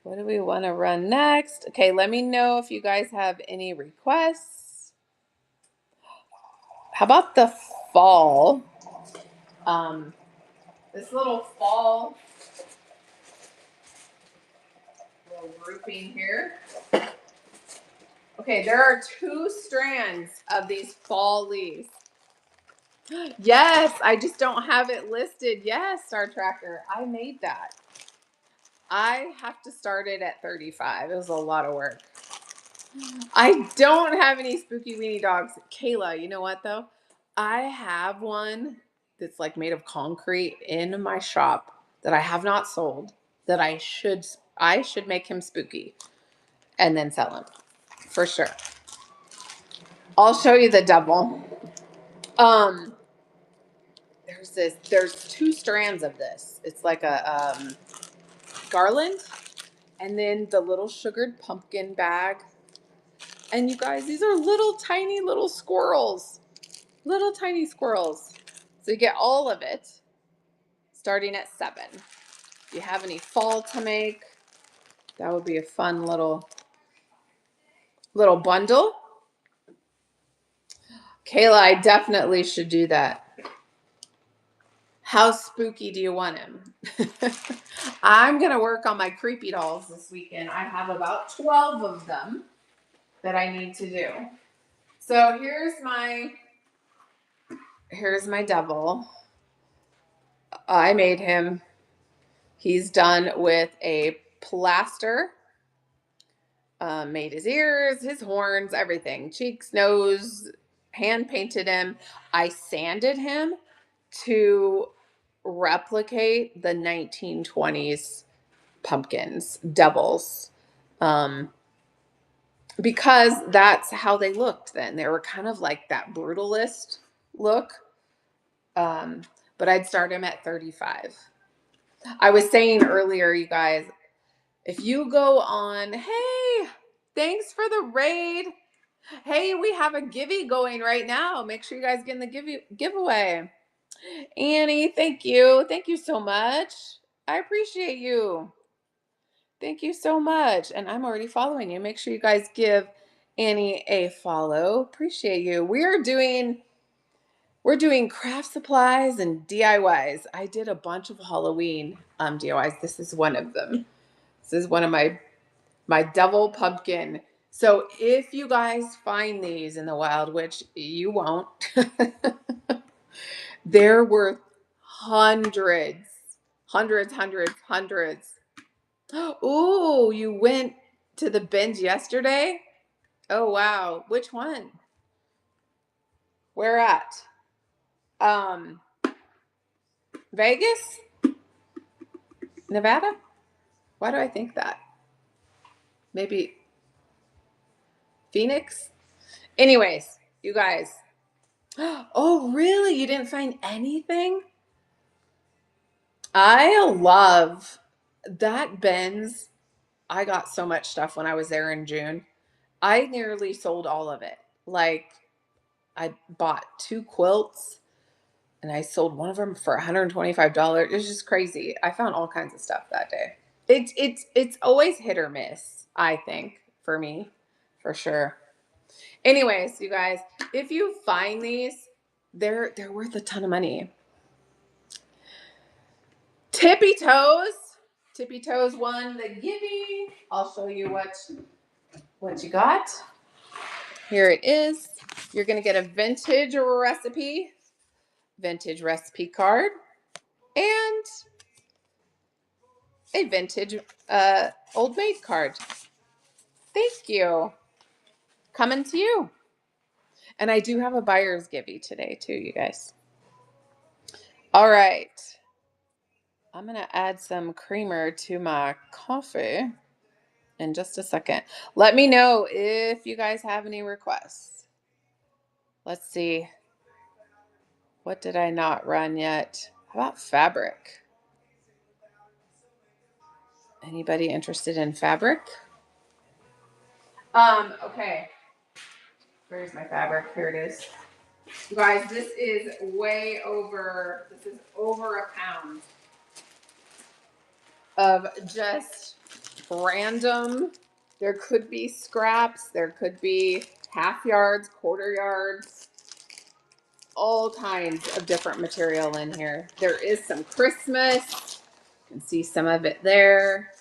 What do we want to run next? Okay, let me know if you guys have any requests. How about the fall? This little fall little grouping here. Okay, there are 2 strands of these fall leaves. Yes, I just don't have it listed. Yes, Star Tracker, I made that. I have to start it at 35. It was a lot of work. I don't have any spooky weenie dogs. Kayla, you know what though? I have one that's like made of concrete in my shop that I have not sold that I should make him spooky and then sell him for sure. I'll show you the devil. Um there's 2 strands of this. It's like a garland and then the little sugared pumpkin bag. And you guys, these are little tiny little squirrels. Little tiny squirrels. So you get all of it starting at 7. If you have any fall to make, that would be a fun little bundle. Kayla, I definitely should do that. How spooky do you want him? I'm going to work on my creepy dolls this weekend. I have about 12 of them that I need to do. So here's my devil. I made him. He's done with a plaster. Made his ears, his horns, everything. Cheeks, nose, hand painted him. I sanded him to replicate the 1920s pumpkins, devils. Because that's how they looked then. They were kind of like that brutalist look. But I'd start them at 35. I was saying earlier, you guys, if you go on, hey, thanks for the raid. Hey, we have a givey going right now. Make sure you guys get in the giveaway. Annie, thank you. Thank you so much. I appreciate you. Thank you so much. And I'm already following you. Make sure you guys give Annie a follow. Appreciate you. We're doing craft supplies and DIYs. I did a bunch of Halloween DIYs. This is one of them. This is one of my devil pumpkin. So if you guys find these in the wild, which you won't, they're worth hundreds, hundreds, hundreds, hundreds. Ooh, you went to the binge yesterday? Oh wow. Which one? Where at? Um, Vegas? Nevada? Why do I think that? Maybe Phoenix? Anyways, you guys. Oh, really? You didn't find anything? I love that Ben's. I got so much stuff when I was there in June. I nearly sold all of it. Like, I bought 2 quilts and I sold one of them for $125. It's just crazy. I found all kinds of stuff that day. It's always hit or miss, I think, for me, for sure. Anyways, you guys, if you find these, they're worth a ton of money. Tippy Toes. Tippy Toes won the gimme. I'll show you what you got. Here it is. You're going to get a vintage recipe card, and a vintage Old Maid card. Thank you. Coming to you. And I do have a buyer's giveaway today too, you guys. All right. I'm going to add some creamer to my coffee in just a second. Let me know if you guys have any requests. Let's see. What did I not run yet? How about fabric? Anybody interested in fabric? Okay. Where's my fabric? Here it is. You guys, this is over a pound of just random. There could be scraps, there could be half yards, quarter yards, all kinds of different material in here. There is some Christmas. You can see some of it there.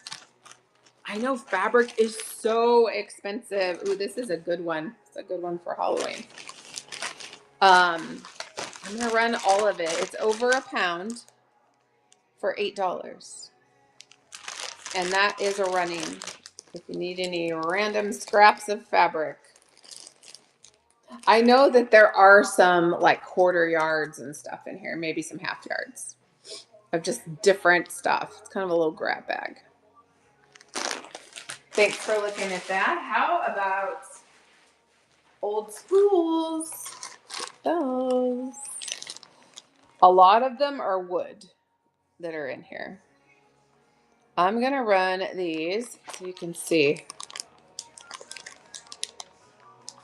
I know fabric is so expensive. Ooh, this is a good one. It's a good one for Halloween. I'm gonna run all of it. It's over a pound for $8. And that is a running. If you need any random scraps of fabric. I know that there are some like quarter yards and stuff in here, maybe some half yards of just different stuff. It's kind of a little grab bag. Thanks for looking at that. How about old spools? Those. A lot of them are wood that are in here. I'm going to run these so you can see.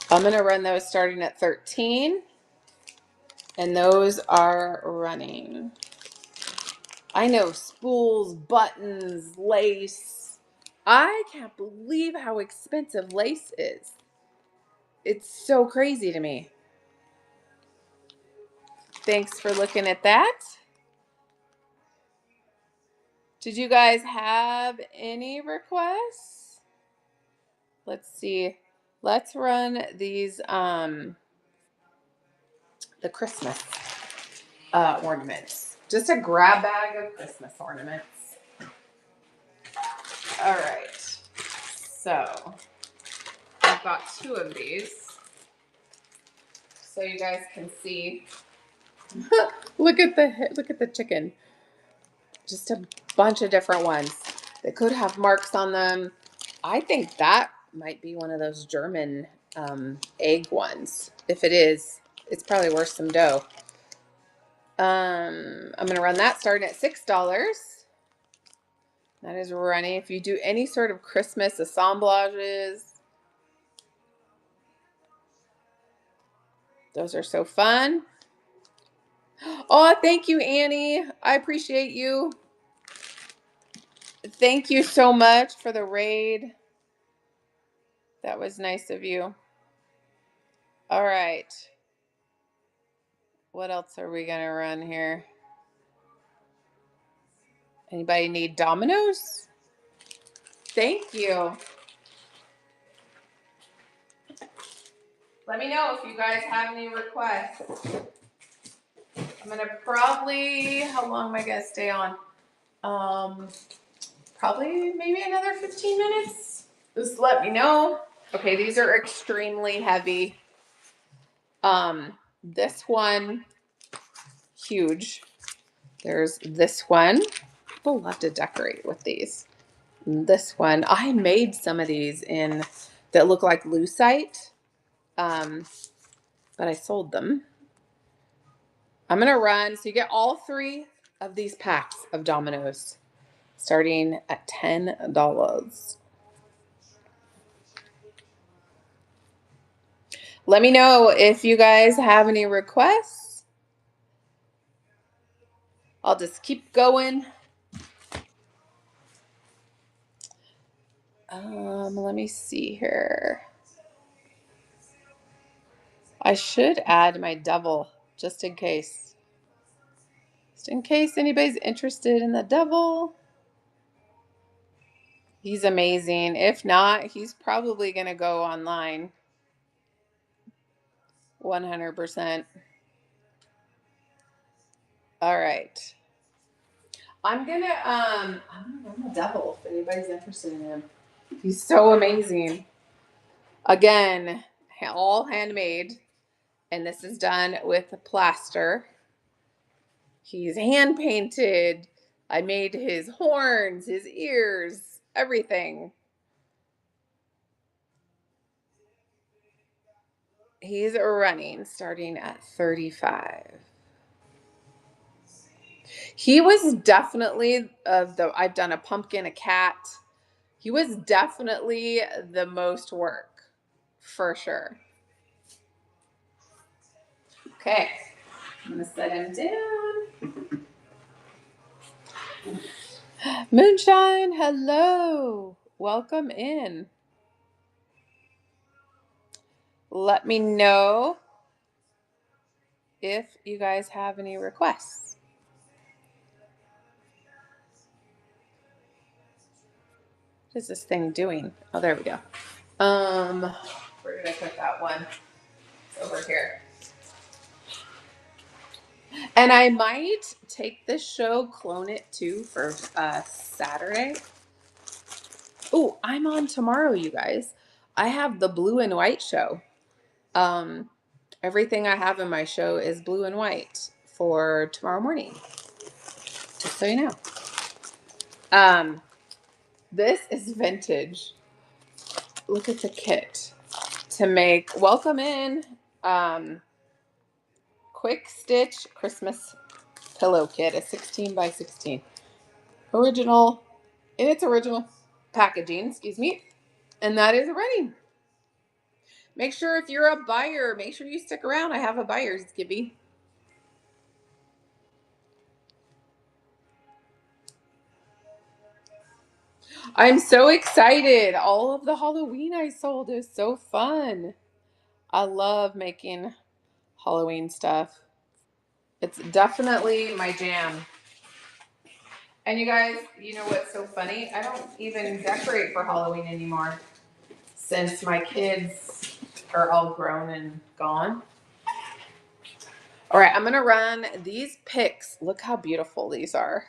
I'm going to run those starting at 13. And those are running. I know spools, buttons, lace. I can't believe how expensive lace is. It's so crazy to me. Thanks for looking at that. Did you guys have any requests? Let's see. Let's run these the Christmas ornaments. Just a grab bag of Christmas ornaments. All right. So I've got 2 of these. So you guys can see. look at the chicken. Just a bunch of different ones. They could have marks on them. I think that might be one of those German egg ones. If it is, It's probably worth some dough. I'm going to run that starting at $6. That is running. If you do any sort of Christmas assemblages, those are so fun. Oh, thank you, Annie. I appreciate you. Thank you so much for the raid. That was nice of you. All right. What else are we going to run here? Anybody need dominoes? Thank you. Let me know if you guys have any requests. I'm going to probably, how long am I going to stay on? Probably maybe another 15 minutes. Just let me know. Okay, these are extremely heavy. This one, huge. There's this one. People love to decorate with these. This one, I made some of these in that look like lucite, but I sold them. I'm gonna run. So you get all 3 of these packs of dominoes, starting at $10. Let me know if you guys have any requests. I'll just keep going. Let me see here. I should add my devil just in case. Just in case anybody's interested in the devil. He's amazing. If not, he's probably going to go online. 100%. All right. I'm gonna run the devil if anybody's interested in him. He's so amazing. Again, all handmade, and this is done with plaster. He's hand painted. I made his horns, his ears, everything. He's running starting at 35. He was definitely I've done a pumpkin, a cat. He was definitely the most work, for sure. Okay, I'm gonna set him down. Moonshine, hello. Welcome in. Let me know if you guys have any requests. What is this thing doing? Oh, there we go. Where did I put that one? It's over here. And I might take this show, clone it too for Saturday. Oh, I'm on tomorrow, you guys. I have the blue and white show. Everything I have in my show is blue and white for tomorrow morning. Just so you know. This is vintage. Look at the kit to make. Welcome in. Quick Stitch Christmas pillow kit, a 16 by 16. Original, in its original packaging, excuse me. And that is ready. Make sure if you're a buyer, make sure you stick around. I have a buyer's gibby. I'm so excited. All of the Halloween I sold is so fun. I love making Halloween stuff. It's definitely my jam. And you guys, you know what's so funny? I don't even decorate for Halloween anymore since my kids are all grown and gone. All right, I'm going to run these picks. Look how beautiful these are.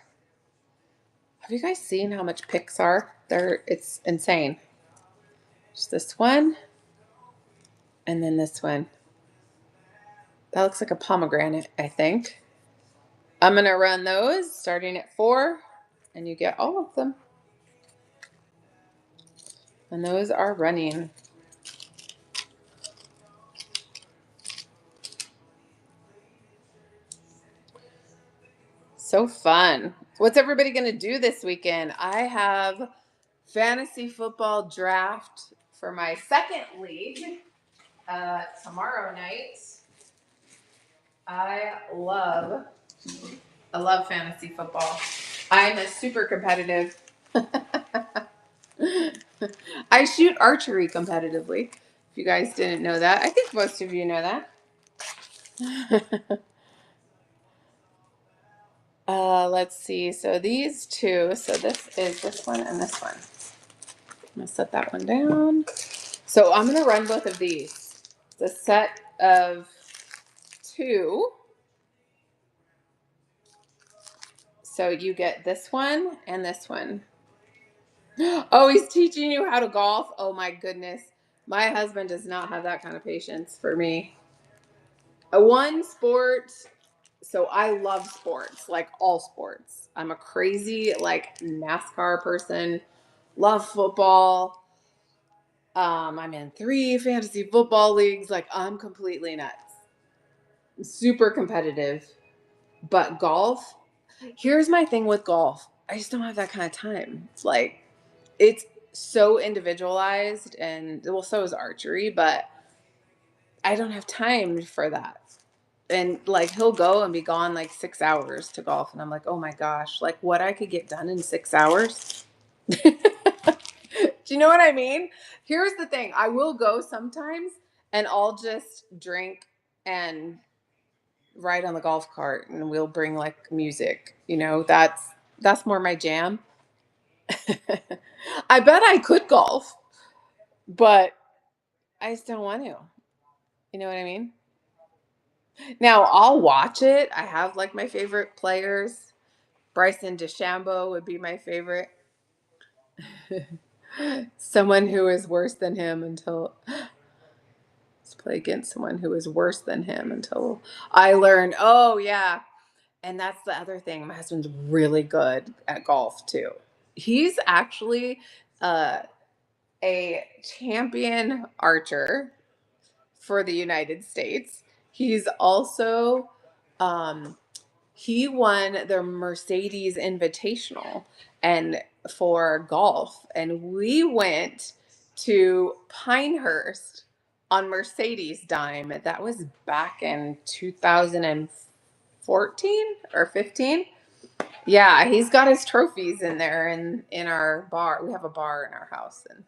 Have you guys seen how much picks are? It's insane. Just this one and then this one. That looks like a pomegranate, I think. I'm going to run those starting at 4, and you get all of them. And those are running. So fun. What's everybody going to do this weekend? I have fantasy football draft for my second league tomorrow night. I love I love fantasy football. I'm a super competitive. I shoot archery competitively. If you guys didn't know that, I think most of you know that. Let's see. So these two. So this is this one and this one. I'm gonna set that one down. So I'm gonna run both of these. It's a set of two. So you get this one and this one. Oh, he's teaching you how to golf. Oh my goodness. My husband does not have that kind of patience for me. One sport. So I love sports, like all sports. I'm a crazy like NASCAR person. Love football. I'm in 3 fantasy football leagues. Like I'm completely nuts. Super competitive. But golf, here's my thing with golf. I just don't have that kind of time. It's like it's so individualized and well so is archery, but I don't have time for that. And like he'll go and be gone like 6 hours to golf and I'm like, oh my gosh, like what I could get done in 6 hours. Do you know what I mean? Here's the thing. I will go sometimes and I'll just drink and ride on the golf cart and we'll bring like music. That's more my jam. I bet I could golf, but I just don't want to. You know what I mean? Now I'll watch it. I have like my favorite players. Bryson DeChambeau would be my favorite. Someone who is worse than him until let's play against someone who is worse than him until I learn. Oh yeah. And that's the other thing. My husband's really good at golf too. He's actually uh, a champion archer for the United States. He's also um, he won the Mercedes Invitational and for golf, and we went to Pinehurst on Mercedes dime. That was back in 2014 or 15. Yeah, he's got his trophies in there in our bar. We have a bar in our house and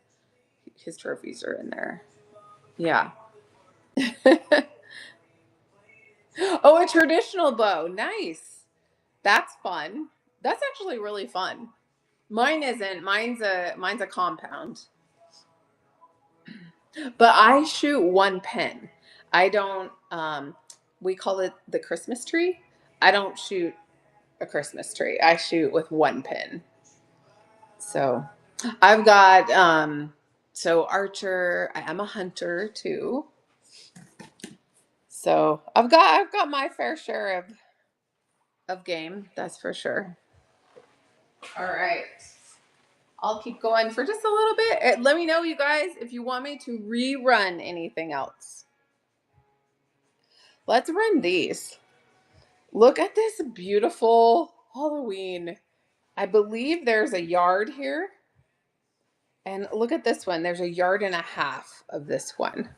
his trophies are in there. Yeah. Oh, a traditional bow. Nice. That's fun. That's actually really fun. Mine isn't. Mine's a compound. But I shoot one pen. I don't we call it the Christmas tree. I don't shoot a Christmas tree. I shoot with one pin. So I've got so archer, I am a hunter too. So I've got my fair share of game, that's for sure. All right. I'll keep going for just a little bit. Let me know, you guys, if you want me to rerun anything else. Let's run these. Look at this beautiful Halloween. I believe there's a yard here. And look at this one. There's a yard and a half of this one.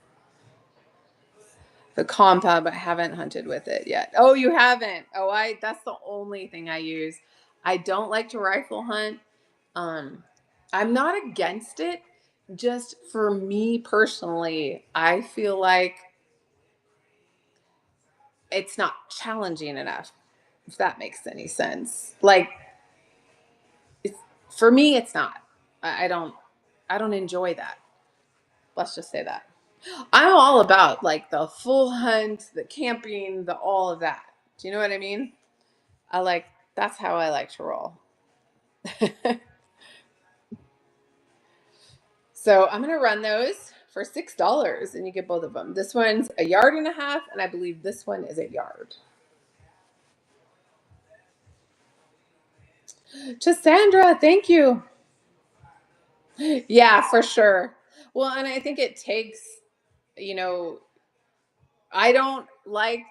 The compound, but I haven't hunted with it yet. Oh, you haven't? Oh, that's the only thing I use. I don't like to rifle hunt. Um, I'm not against it. Just for me personally, I feel like it's not challenging enough, if that makes any sense. Like it's for me, it's not. I don't enjoy that. Let's just say that. I'm all about like the full hunt, the camping, the all of that. Do you know what I mean? I like that's how I like to roll. So I'm gonna run those for $6 and you get both of them. This one's a yard and a half, and I believe this one is a yard. Cassandra, thank you. Yeah, for sure. Well, and I think it takes, you know, I don't like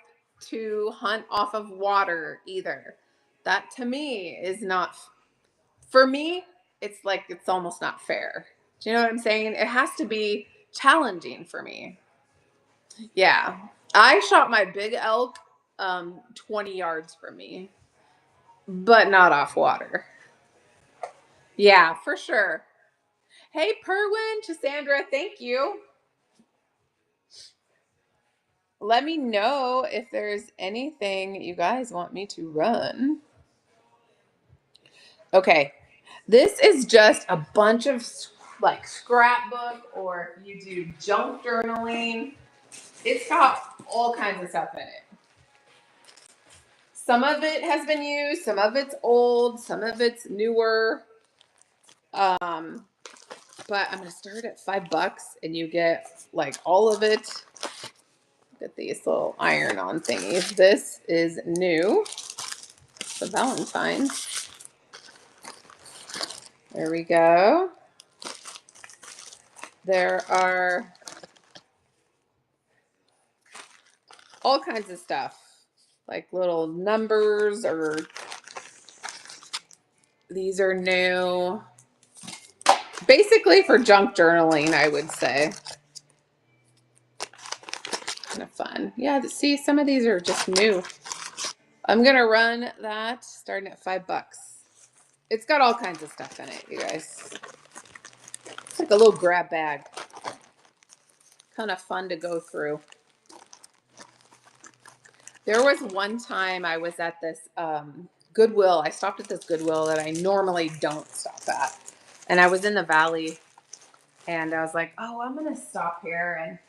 to hunt off of water either. That to me is not, for me, it's like it's almost not fair. Do you know what I'm saying? It has to be challenging for me. Yeah. I shot my big elk 20 yards from me, but not off water. Yeah, for sure. Hey, Perwin, Chisandra, thank you. Let me know if there's anything you guys want me to run. Okay, this is just a bunch of like scrapbook, or if you do junk journaling, it's got all kinds of stuff in it. Some of it has been used, some of it's old, some of it's newer. Um, but I'm gonna start at $5 and you get like all of it. Look at these little iron-on thingies. This is new. It's the Valentine's. There we go. There are all kinds of stuff, like little numbers, or these are new. Basically for junk journaling, I would say. Kind of fun. Yeah, see, some of these are just new. I'm gonna run that starting at $5. It's got all kinds of stuff in it, you guys. It's like a little grab bag. Kind of fun to go through. There was one time I was at this Goodwill. I stopped at this Goodwill that I normally don't stop at. And I was in the valley and I was like, oh, I'm going to stop here. And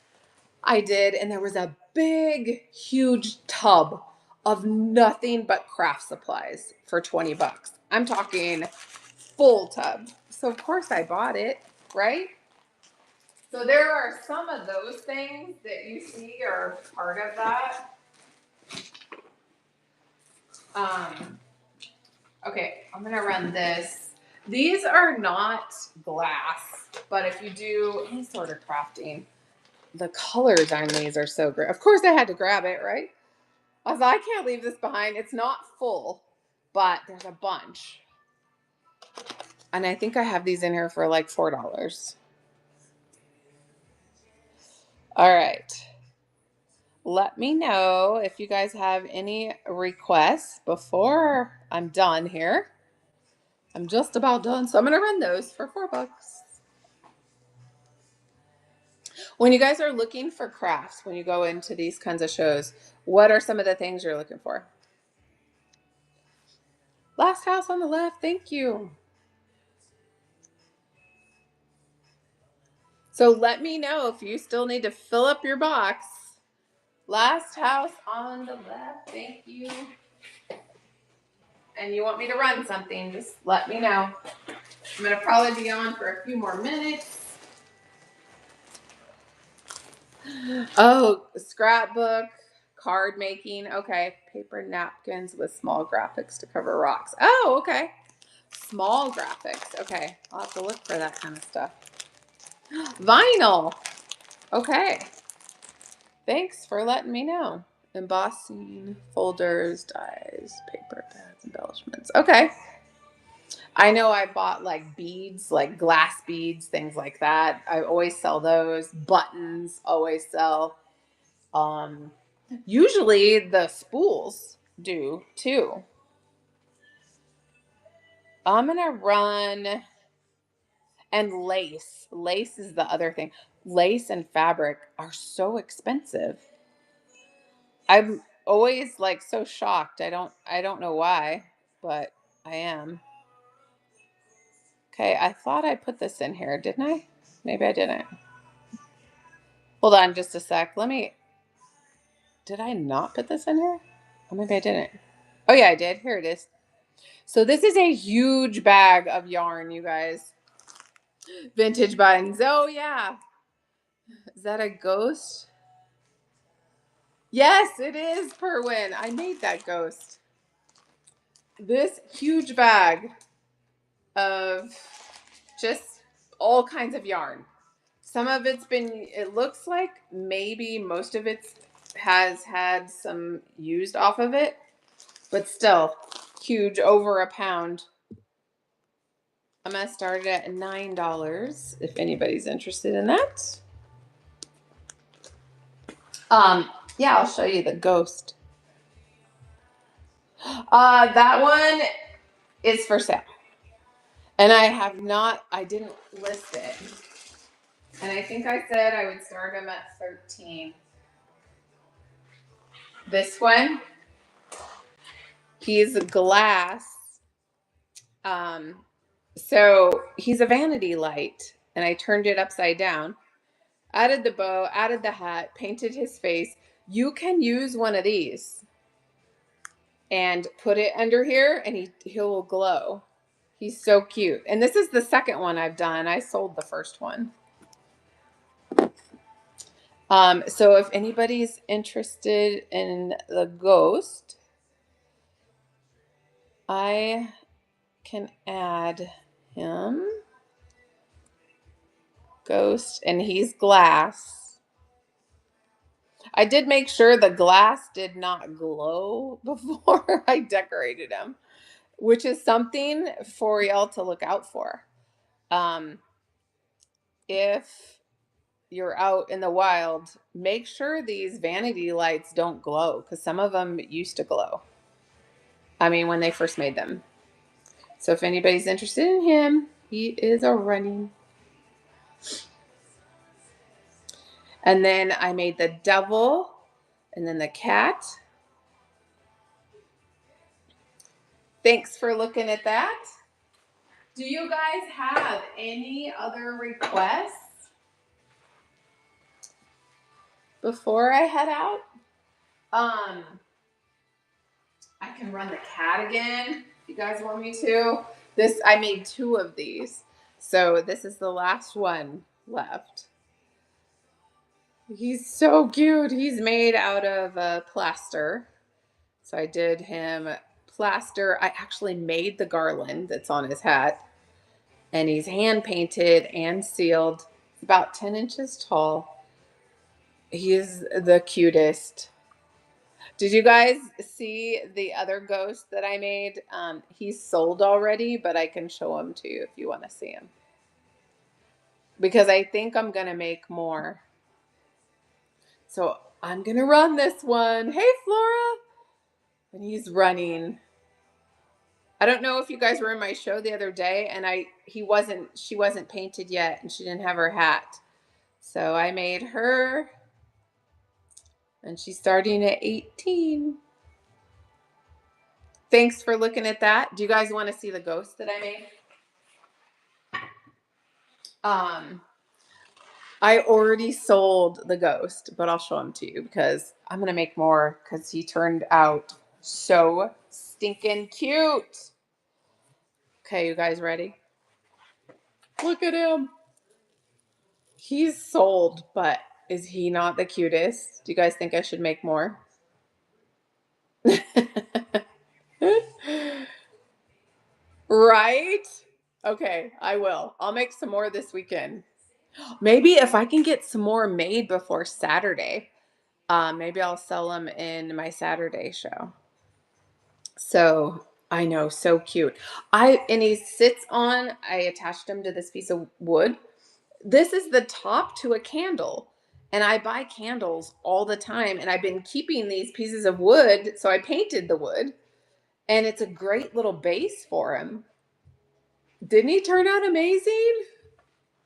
I did. And there was a big, huge tub of nothing but craft supplies for $20. I'm talking full tub. So, of course, I bought it, right? So, there are some of those things that you see are part of that. Okay, I'm gonna run this. These are not glass, but if you do any sort of crafting, the colors on these are so great. Of course, I had to grab it, right? I was like, I can't leave this behind. It's not full, but there's a bunch. And I think I have these in here for like $4. All right. Let me know if you guys have any requests before I'm done here. I'm just about done, so I'm gonna run those for $4. When you guys are looking for crafts, when you go into these kinds of shows, what are some of the things you're looking for? Last house on the left, thank you. So let me know if you still need to fill up your box. Last house on the left, thank you. And you want me to run something, just let me know. I'm going to probably be on for a few more minutes. Oh, scrapbook, card making. Okay, paper napkins with small graphics to cover rocks. Oh, okay. Small graphics. Okay, I'll have to look for that kind of stuff. Vinyl. Okay. Thanks for letting me know. Embossing, folders, dies, paper pads, embellishments. Okay. I know I bought like beads, like glass beads, things like that. I always sell those. Buttons, always sell. Um, Usually the spools do too. I'm gonna run, and lace. Lace is the other thing. Lace and fabric are so expensive. I'm always like so shocked. I don't know why, but I am. Okay, I thought I put this in here, didn't I? Maybe I didn't. Hold on just a sec. Did I not put this in here? Or maybe I didn't. Oh yeah, I did. Here it is. So this is a huge bag of yarn, you guys. Vintage buttons. Oh yeah. Is that a ghost? Yes, it is, Perwin. I made that ghost. This huge bag of just all kinds of yarn. Some of it's been, it looks like maybe most of it has had some used off of it, but still, huge, over a pound. I'm going to start it at $9 if anybody's interested in that. Yeah, I'll show you the ghost. That one is for sale. And I didn't list it. And I think I said I would start them at 13. This one, he's glass. So he's a vanity light. And I turned it upside down. Added the bow, added the hat, painted his face. You can use one of these and put it under here and he'll glow. He's so cute. And this is the second one I've done. I sold the first one. So if anybody's interested in the ghost, I can add him. Ghost, and he's glass. I did make sure the glass did not glow before I decorated him, which is something for y'all to look out for. If you're out in the wild, make sure these vanity lights don't glow because some of them used to glow. I mean, when they first made them. So if anybody's interested in him, he is a running. And then I made the devil and then the cat. Thanks for looking at that. Do you guys have any other requests before I head out? I can run the cat again if you guys want me to. I made 2 of these. So this is the last one left. He's so cute. He's made out of plaster. So I did him plaster. I actually made the garland that's on his hat. And he's hand painted and sealed. About 10 inches tall. He is the cutest. Did you guys see the other ghost that I made? He's sold already, but I can show him to you if you want to see him. Because I think I'm going to make more. So I'm going to run this one. Hey, Flora. And he's running. I don't know if you guys were in my show the other day, and she wasn't painted yet, and she didn't have her hat. So I made her, and she's starting at 18. Thanks for looking at that. Do you guys want to see the ghost that I made? I already sold the ghost, but I'll show him to you because I'm going to make more because he turned out so stinking cute. Okay, you guys ready? Look at him. He's sold, but is he not the cutest? Do you guys think I should make more? Right? Okay, I will. I'll make some more this weekend. Maybe if I can get some more made before Saturday, maybe I'll sell them in my Saturday show. So I know, so cute. And he sits on, I attached him to this piece of wood. This is the top to a candle. And I buy candles all the time. And I've been keeping these pieces of wood. So I painted the wood. And it's a great little base for him. Didn't he turn out amazing?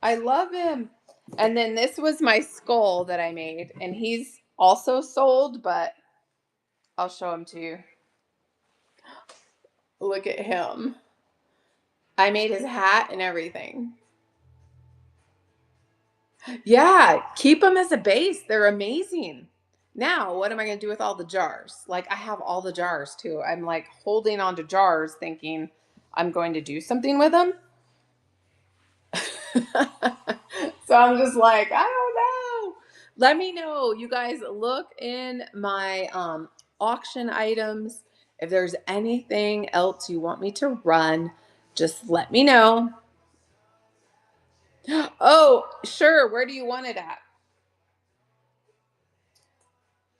I love him. And then this was my skull that I made. And he's also sold, but I'll show him to you. Look at him. I made his hat and everything. Yeah, keep them as a base. They're amazing. Now, what am I going to do with all the jars? Like, I have all the jars too. I'm like holding on to jars thinking I'm going to do something with them. So I'm just like, I don't know. Let me know. You guys look in my auction items. If there's anything else you want me to run, just let me know. Oh, sure. Where do you want it at?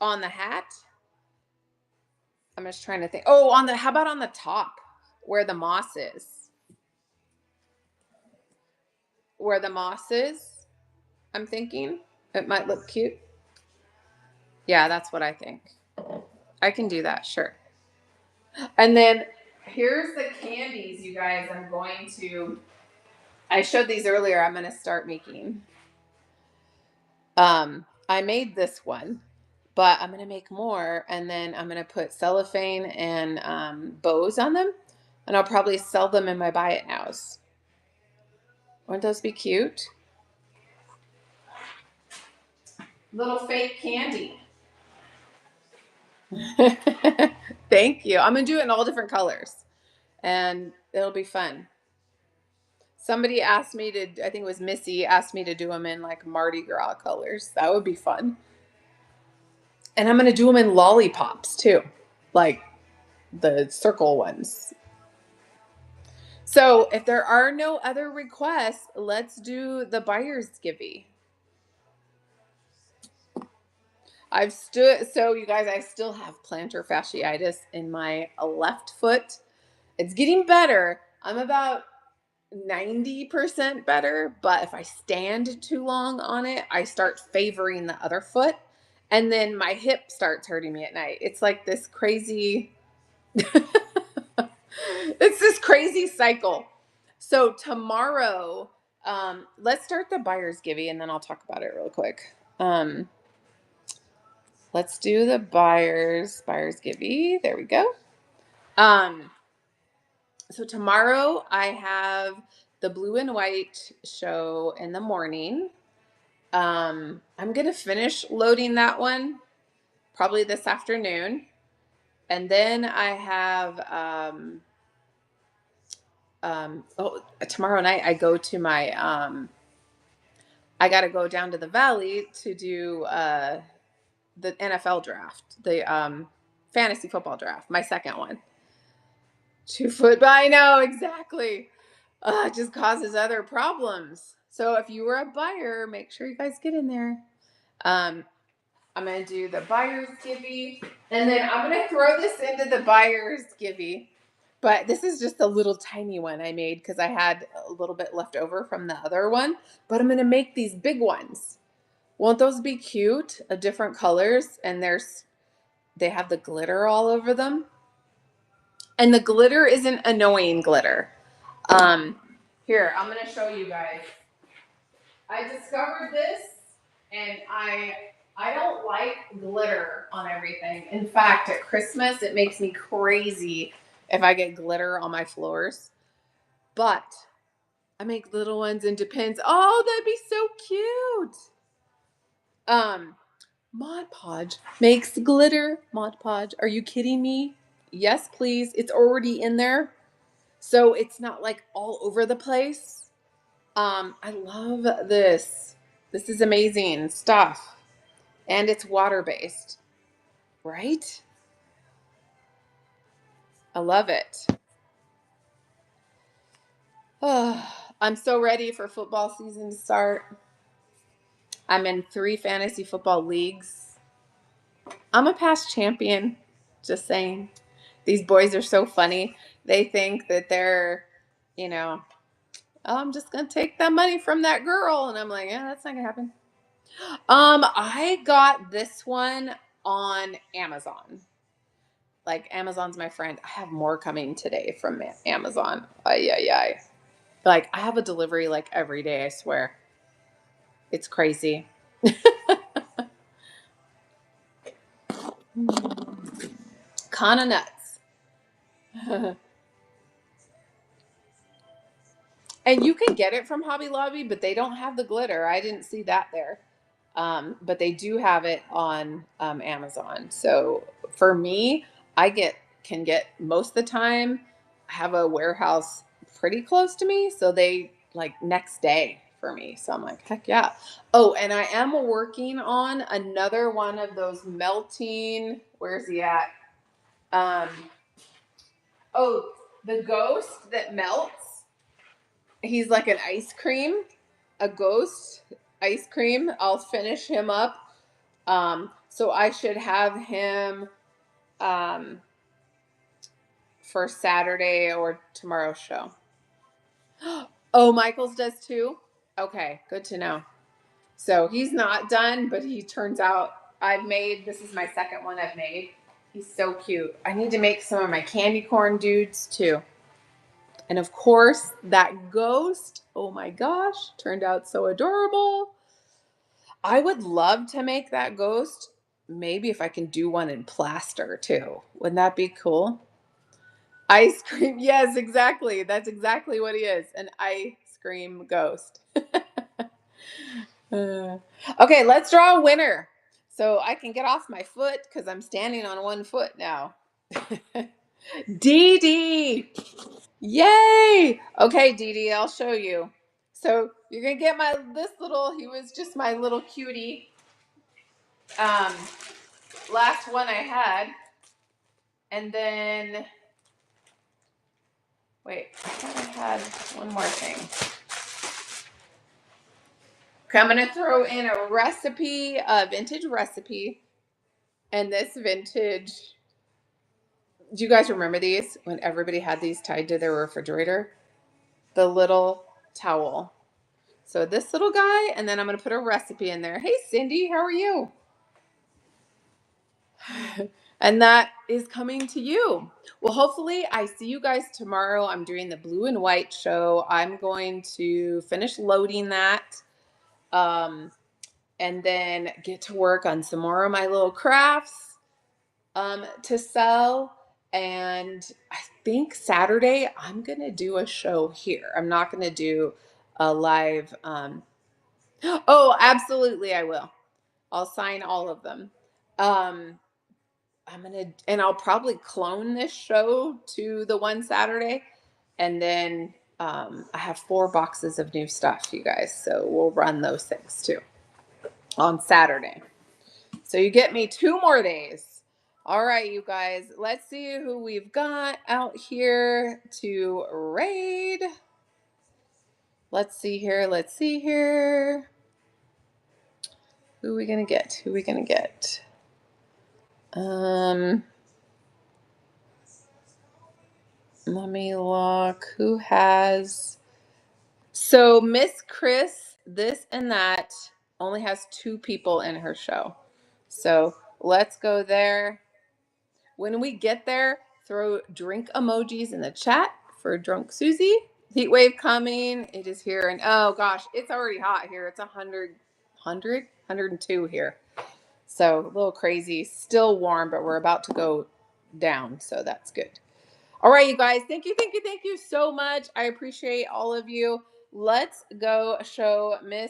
On the hat? I'm just trying to think. Oh, how about on the top where the moss is? Where the moss is, I'm thinking it might look cute. Yeah, that's what I think. I can do that, sure. And then here's the candies, you guys. I showed these earlier. I'm going to start making. I made this one, but I'm going to make more. And then I'm going to put cellophane and bows on them. And I'll probably sell them in my buy it nows. Wouldn't those be cute? Little fake candy. Thank you. I'm going to do it in all different colors. And it'll be fun. Somebody asked me to, I think it was Missy, asked me to do them in like Mardi Gras colors. That would be fun. And I'm going to do them in lollipops too, like the circle ones. So if there are no other requests, let's do the buyer's givey. So you guys, I still have plantar fasciitis in my left foot. It's getting better. I'm about 90% better, but if I stand too long on it, I start favoring the other foot, and then my hip starts hurting me at night. It's like this crazy it's this crazy cycle. So tomorrow, let's start the buyer's givey and then I'll talk about it real quick. Let's do the buyer's givey. There we go. So tomorrow I have the blue and white show in the morning. I'm gonna finish loading that one probably this afternoon, and then I have tomorrow night I go to my I got to go down to the valley to do the NFL draft, the fantasy football draft, my second one. 2 foot, I know exactly. It just causes other problems. So if you were a buyer, make sure you guys get in there. I'm going to do the buyer's givey, and then I'm going to throw this into the buyer's givey. But this is just a little tiny one I made because I had a little bit left over from the other one. But I'm going to make these big ones. Won't those be cute? Different colors, and they have the glitter all over them. And the glitter isn't annoying glitter. Here, I'm going to show you guys. I discovered this, and I don't like glitter on everything. In fact, at Christmas, it makes me crazy if I get glitter on my floors. But I make little ones and depends. Oh, that'd be so cute. Mod Podge makes glitter. Mod Podge, are you kidding me? Yes, please. It's already in there, so it's not like all over the place. I love this. This is amazing stuff. And it's water-based, right? I love it. Oh, I'm so ready for football season to start. I'm in 3 fantasy football leagues. I'm a past champion, just saying. These boys are so funny. They think that they're, you know, oh, I'm just going to take that money from that girl. And I'm like, yeah, that's not going to happen. I got this one on Amazon. Like, Amazon's my friend. I have more coming today from Amazon. Ay, ay, ay. Like, I have a delivery like every day, I swear. It's crazy. Kind of nuts. And you can get it from Hobby Lobby, but they don't have the glitter. I didn't see that there. But they do have it on Amazon. So for me, can get most of the time. I have a warehouse pretty close to me, so they like next day for me. So I'm like, heck yeah. Oh, and I am working on another one of those melting. Where's he at? Um, oh, the ghost that melts. He's like an ice cream, a ghost ice cream. I'll finish him up. So I should have him. for Saturday or tomorrow's show. Oh, Michael's does too? Okay, good to know. So he's not done, but he turns out this is my second one I've made. He's so cute. I need to make some of my candy corn dudes too. And of course, that ghost, oh my gosh, turned out so adorable. I would love to make that ghost. Maybe if I can do one in plaster too. Wouldn't that be cool? Ice cream. Yes, exactly. That's exactly what he is. An ice cream ghost. Uh, okay, let's draw a winner. So I can get off my foot because I'm standing on one foot now. Dee Dee. Yay! Okay, Dee Dee, I'll show you. So you're gonna get he was just my little cutie. Um, last one I had. And then wait, I thought I had one more thing. Okay, I'm gonna throw in a vintage recipe, and this vintage. Do you guys remember these when everybody had these tied to their refrigerator? The little towel. So this little guy, and then I'm gonna put a recipe in there. Hey Cindy, how are you? And that is coming to you. Well, hopefully I see you guys tomorrow. I'm doing the blue and white show. I'm going to finish loading that. And then get to work on some more of my little crafts to sell. And I think Saturday I'm gonna do a show here. I'm not gonna do a live. Oh, absolutely, I will. I'll sign all of them. Um, and I'll probably clone this show to the one Saturday, and then I have 4 boxes of new stuff, you guys. So we'll run those things too on Saturday. So you get me 2 more days. All right, you guys, let's see who we've got out here to raid. Let's see here. Let's see here. Who are we going to get? Who are we going to get? Let me look. Who has... So Miss Chris, this and that, only has 2 people in her show. So let's go there. When we get there, throw drink emojis in the chat for Drunk Susie. Heat wave coming. It is here. And oh gosh, it's already hot here. It's 102 here. So a little crazy. Still warm, but we're about to go down. So that's good. All right, you guys. Thank you so much. I appreciate all of you. Let's go show Miss